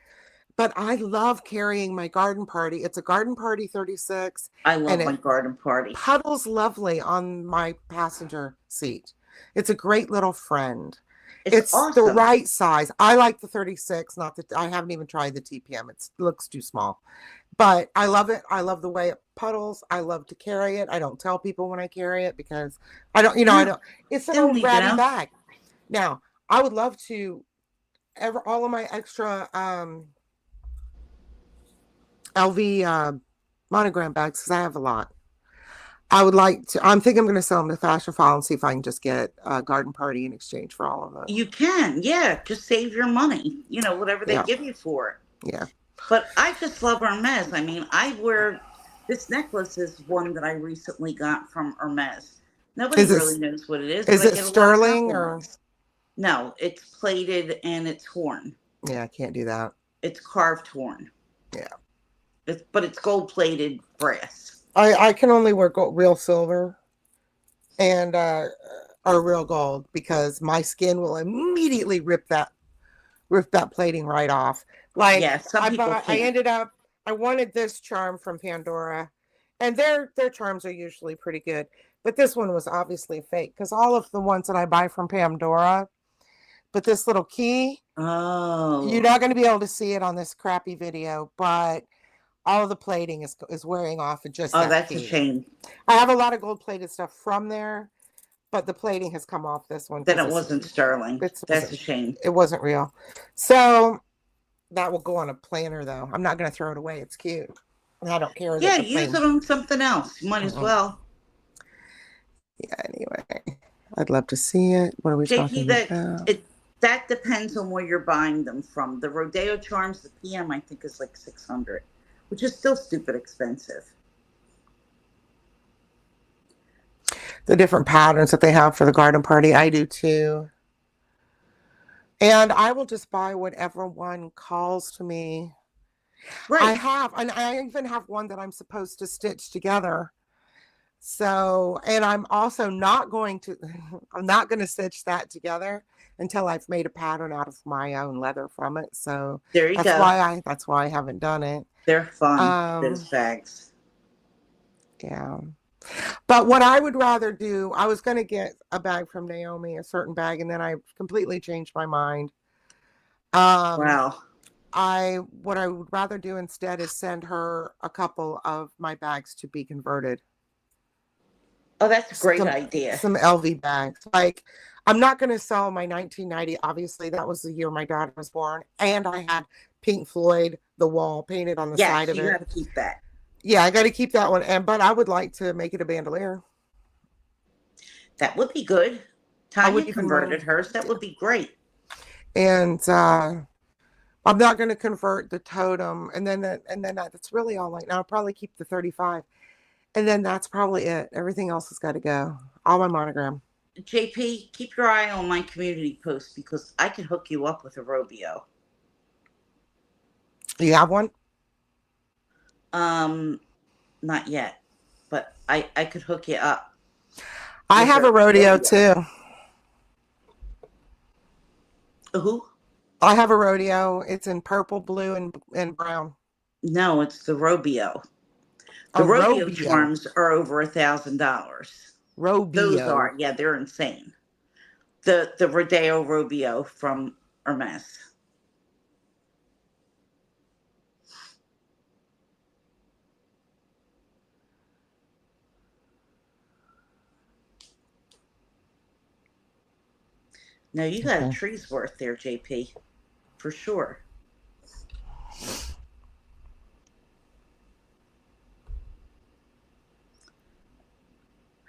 Speaker 4: But I love carrying my garden party. It's a garden party 36.
Speaker 1: I love my garden party.
Speaker 4: Puddles lovely on my passenger seat. It's a great little friend. It's awesome. The right size. I like the 36, not that I haven't even tried the TPM. It looks too small. But I love it. I love the way it puddles. I love to carry it. I don't tell people when I carry it because I don't, I don't. It's an old ratty bag. Now, I would love to all of my extra LV monogram bags, because I have a lot. I would like to, I'm thinking I'm going to sell them to Fashion File and see if I can just get a garden party in exchange for all of them.
Speaker 1: You can, yeah. Just save your money, whatever they give you for it.
Speaker 4: Yeah.
Speaker 1: But I just love Hermes. I mean, this necklace is one that I recently got from Hermes. Nobody really knows what it is.
Speaker 4: Is it sterling or?
Speaker 1: No, it's plated and it's horn.
Speaker 4: Yeah, I can't do that.
Speaker 1: It's carved horn.
Speaker 4: Yeah.
Speaker 1: But it's gold plated brass.
Speaker 4: I can only wear real silver and or real gold, because my skin will immediately rip that plating right off. Like, yeah, I wanted this charm from Pandora, and their charms are usually pretty good, but this one was obviously fake, because all of the ones that I buy from Pandora, but this little key, you're not going to be able to see it on this crappy video, but all of the plating is wearing off. And just
Speaker 1: that's key. A shame.
Speaker 4: I have a lot of gold plated stuff from there, but the plating has come off this one.
Speaker 1: Then it wasn't sterling. That's a shame.
Speaker 4: It wasn't real. So that will go on a planner, though. I'm not going to throw it away. It's cute. I don't care.
Speaker 1: Yeah, use it on something else. You might as well.
Speaker 4: Yeah, anyway. I'd love to see it. What are we talking about?
Speaker 1: That depends on where you're buying them from. The Rodeo charms, the PM, I think, is like $600, which is still stupid expensive.
Speaker 4: The different patterns that they have for the garden party, I do too. And I will just buy whatever one calls to me. Right. I even have one that I'm supposed to stitch together. So, and I'm also not going to stitch that together until I've made a pattern out of my own leather from it. So
Speaker 1: there you go.
Speaker 4: That's why I haven't done it.
Speaker 1: They're fun, those bags.
Speaker 4: Yeah. But what I would rather do, I was going to get a bag from Naomi, a certain bag, and then I completely changed my mind.
Speaker 1: Wow.
Speaker 4: What I would rather do instead is send her a couple of my bags to be converted.
Speaker 1: Oh, that's a great idea.
Speaker 4: Some LV bags. Like, I'm not going to sell my 1990. Obviously, that was the year my daughter was born. And I had Pink Floyd, The Wall, painted on the side of it.
Speaker 1: You have to keep that.
Speaker 4: Yeah, I got to keep that one. But I would like to make it a bandolier.
Speaker 1: That would be good. Tanya converted hers. That would be great.
Speaker 4: And I'm not going to convert the totem. And then that's really all right now. I'll probably keep the 35. And then that's probably it. Everything else has got to go. All my monogram.
Speaker 1: JP, keep your eye on my community post, because I can hook you up with a rodeo.
Speaker 4: You have one?
Speaker 1: Not yet, but I could hook you up.
Speaker 4: I have a rodeo too.
Speaker 1: Who?
Speaker 4: I have a rodeo. It's in purple, blue, and brown.
Speaker 1: No, it's the rodeo. The rodeo charms are over $1,000.
Speaker 4: Rodeo.
Speaker 1: Those are, yeah, they're insane. The Rodeo Rodeo from Hermes. No, you got a tree's worth there, JP, for sure.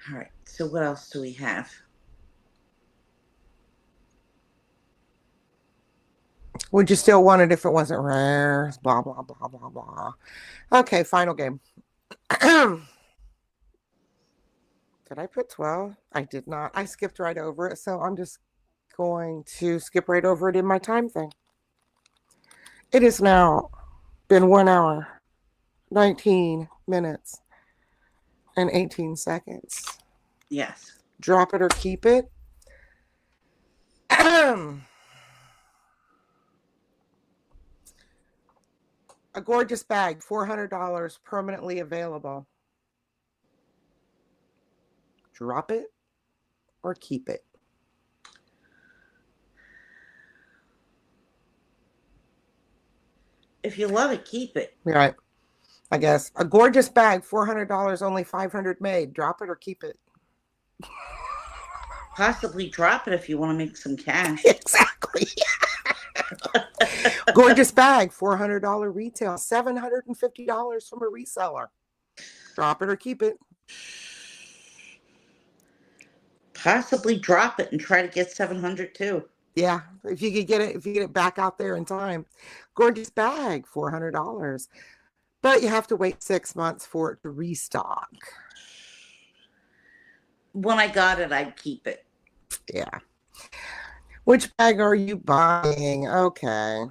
Speaker 1: All right, so what else do we have?
Speaker 4: Would you still want it if it wasn't rare? Blah, blah, blah, blah, blah. Okay, final game. Did I put 12? I did not. I skipped right over it, so I'm just going to skip right over it in my time thing. It has now been 1 hour, 19 minutes, and 18 seconds.
Speaker 1: Yes.
Speaker 4: Drop it or keep it. A gorgeous bag, $400, permanently available. Drop it or keep it.
Speaker 1: If you love it, keep it.
Speaker 4: Right. I guess. A gorgeous bag, $400, only $500 made. Drop it or keep it.
Speaker 1: Possibly drop it if you want to make some cash.
Speaker 4: Exactly. Gorgeous bag, $400 retail, $750 from a reseller. Drop it or keep it.
Speaker 1: Possibly drop it and try to get 700 too.
Speaker 4: Yeah, if you get it back out there in time. Gorgeous bag, $400. But you have to wait 6 months for it to restock.
Speaker 1: When I got it, I'd keep it.
Speaker 4: Yeah. Which bag are you buying? Okay.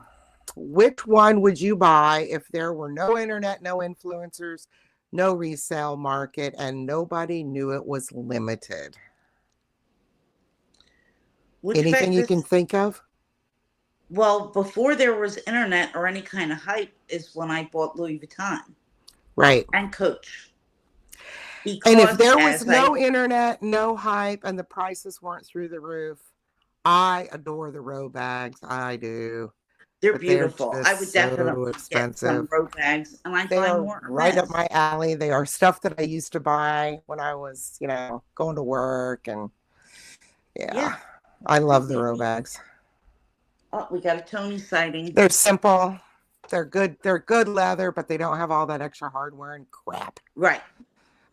Speaker 4: Which one would you buy if there were no internet, no influencers, no resale market, and nobody knew it was limited? Anything you can think of?
Speaker 1: Well, before there was internet or any kind of hype is when I bought Louis Vuitton.
Speaker 4: Right.
Speaker 1: And Coach.
Speaker 4: And if there was no internet, no hype, and the prices weren't through the roof, I adore the row bags. I do.
Speaker 1: They're beautiful. I would definitely get some row bags, and I buy more.
Speaker 4: Right up my alley. They are stuff that I used to buy when I was, going to work, and yeah. I love the row bags.
Speaker 1: Oh, we got a Tony sighting.
Speaker 4: They're simple. They're good. They're good leather, but they don't have all that extra hardware and crap.
Speaker 1: Right.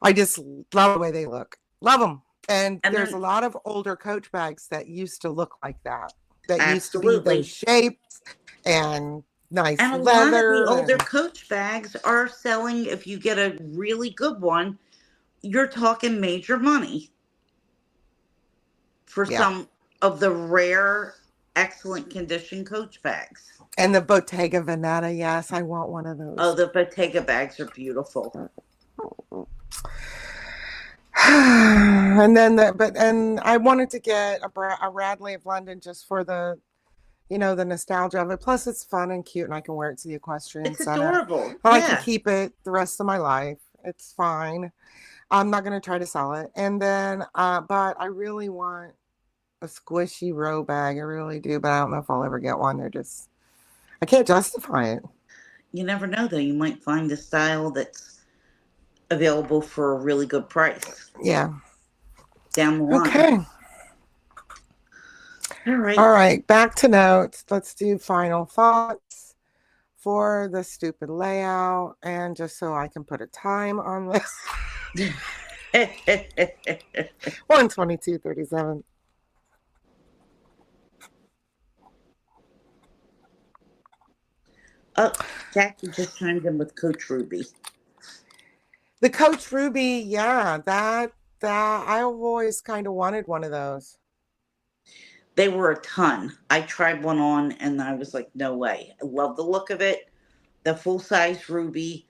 Speaker 4: I just love the way they look. Love them. And there's a lot of older Coach bags that used to look like that. That used to be those shapes and nice
Speaker 1: and
Speaker 4: leather.
Speaker 1: A lot of the older Coach bags are selling. If you get a really good one, you're talking major money for some of the rare, excellent condition Coach bags.
Speaker 4: And the Bottega Veneta, yes, I want one of those.
Speaker 1: Oh, the Bottega bags are beautiful.
Speaker 4: And I wanted to get a Radley of London just for the, the nostalgia of it. Plus, it's fun and cute, and I can wear it to the equestrian center.
Speaker 1: It's adorable.
Speaker 4: I can keep it the rest of my life. It's fine. I'm not going to try to sell it. And then, but I really want a squishy row bag. I really do, but I don't know if I'll ever get one. I can't justify it.
Speaker 1: You never know, though. You might find a style that's available for a really good price.
Speaker 4: Yeah.
Speaker 1: Down the line.
Speaker 4: Okay. All right. Back to notes. Let's do final thoughts for the stupid layout. And just so I can put a time on this. 1:22:37.
Speaker 1: Oh, Jackie just chimed in with Coach Ruby.
Speaker 4: The Coach Ruby, yeah, that I always kind of wanted one of those.
Speaker 1: They were a ton. I tried one on and I was like, no way. I love the look of it. The full-size Ruby,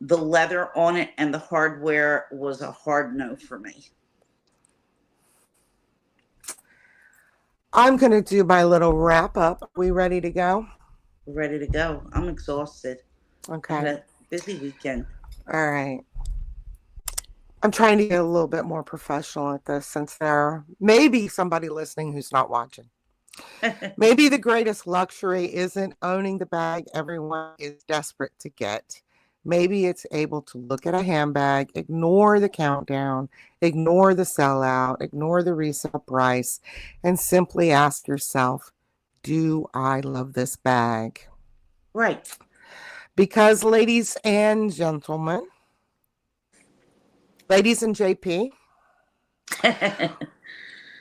Speaker 1: the leather on it, and the hardware was a hard no for me.
Speaker 4: I'm going to do my little wrap up. Are we ready to go?
Speaker 1: Ready to go. I'm exhausted.
Speaker 4: Okay.
Speaker 1: I had a busy weekend.
Speaker 4: All right. I'm trying to get a little bit more professional at this since there may be somebody listening who's not watching. Maybe the greatest luxury isn't owning the bag everyone is desperate to get. Maybe it's able to look at a handbag, ignore the countdown, ignore the sellout, ignore the resale price, and simply ask yourself, do I love this bag?
Speaker 1: Right.
Speaker 4: Because ladies and gentlemen, ladies and JP,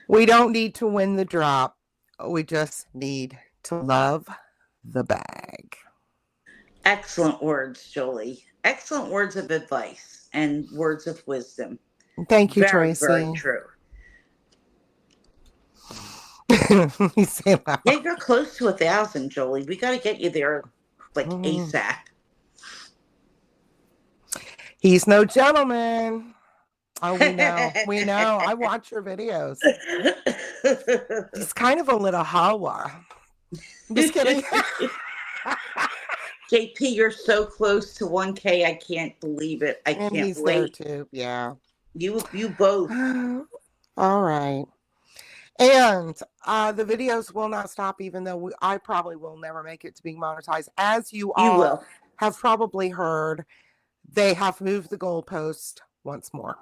Speaker 4: we don't need to win the drop. We just need to love the bag.
Speaker 1: Excellent words, Jolie. Excellent words of advice and words of wisdom.
Speaker 4: Thank you, Tracy.
Speaker 1: Very true.
Speaker 4: You say that.
Speaker 1: Yeah, you're close to 1,000, Jolie. We got to get you there like ASAP.
Speaker 4: He's no gentleman. Oh, we know. We know. I watch your videos. He's kind of a little hawa. Just kidding.
Speaker 1: JP, you're so close to 1K. I can't believe it. I can't
Speaker 4: he's
Speaker 1: wait.
Speaker 4: There too. Yeah.
Speaker 1: You both.
Speaker 4: All right. And the videos will not stop, even though I probably will never make it to being monetized. As you all
Speaker 1: will.
Speaker 4: Have probably heard, they have moved the goalpost once more.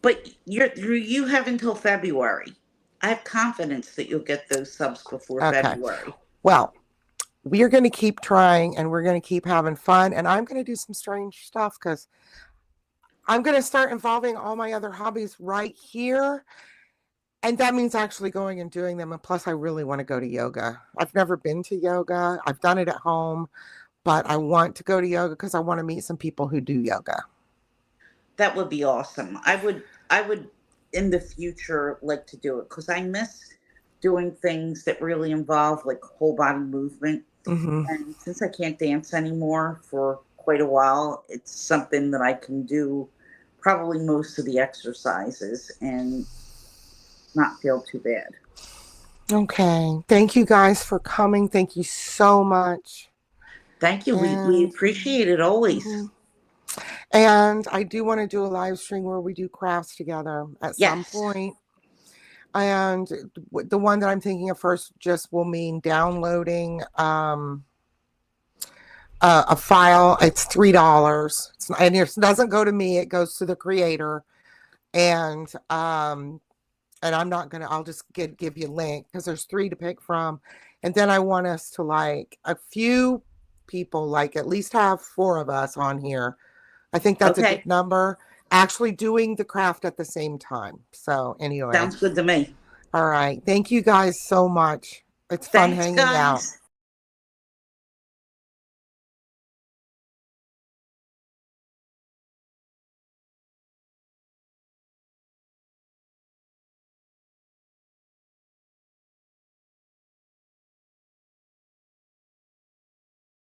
Speaker 1: But you have until February. I have confidence that you'll get those subs before
Speaker 4: Okay.
Speaker 1: February.
Speaker 4: Well, we are going to keep trying and we're going to keep having fun. And I'm going to do some strange stuff because I'm going to start involving all my other hobbies right here. And that means actually going and doing them. And plus, I really want to go to yoga. I've never been to yoga. I've done it at home, but I want to go to yoga because I want to meet some people who do yoga.
Speaker 1: That would be awesome. I would in the future like to do it because I miss doing things that really involve like whole body movement.
Speaker 4: Mm-hmm.
Speaker 1: And since I can't dance anymore for quite a while, it's something that I can do probably most of the exercises and not feel too bad.
Speaker 4: Okay. Thank you guys for coming. Thank you so much.
Speaker 1: Thank you. We
Speaker 4: And
Speaker 1: appreciate it always.
Speaker 4: mhm. And I do want to do a live stream where we do crafts together at some
Speaker 1: Yes.
Speaker 4: point. And the one that I'm thinking of first just will mean downloading a file. It's $3. And it doesn't go to me, it goes to the creator. And I'm not gonna, I'll just give you a link because there's 3 to pick from. And then I want us to like a few people, like at least have 4 of us on here. I think that's a
Speaker 1: Okay.
Speaker 4: good number. Actually doing the craft at the same time. So anyway.
Speaker 1: Sounds good to me.
Speaker 4: All right. Thank you guys so much. It's fun
Speaker 1: Thanks,
Speaker 4: hanging out.
Speaker 1: guys.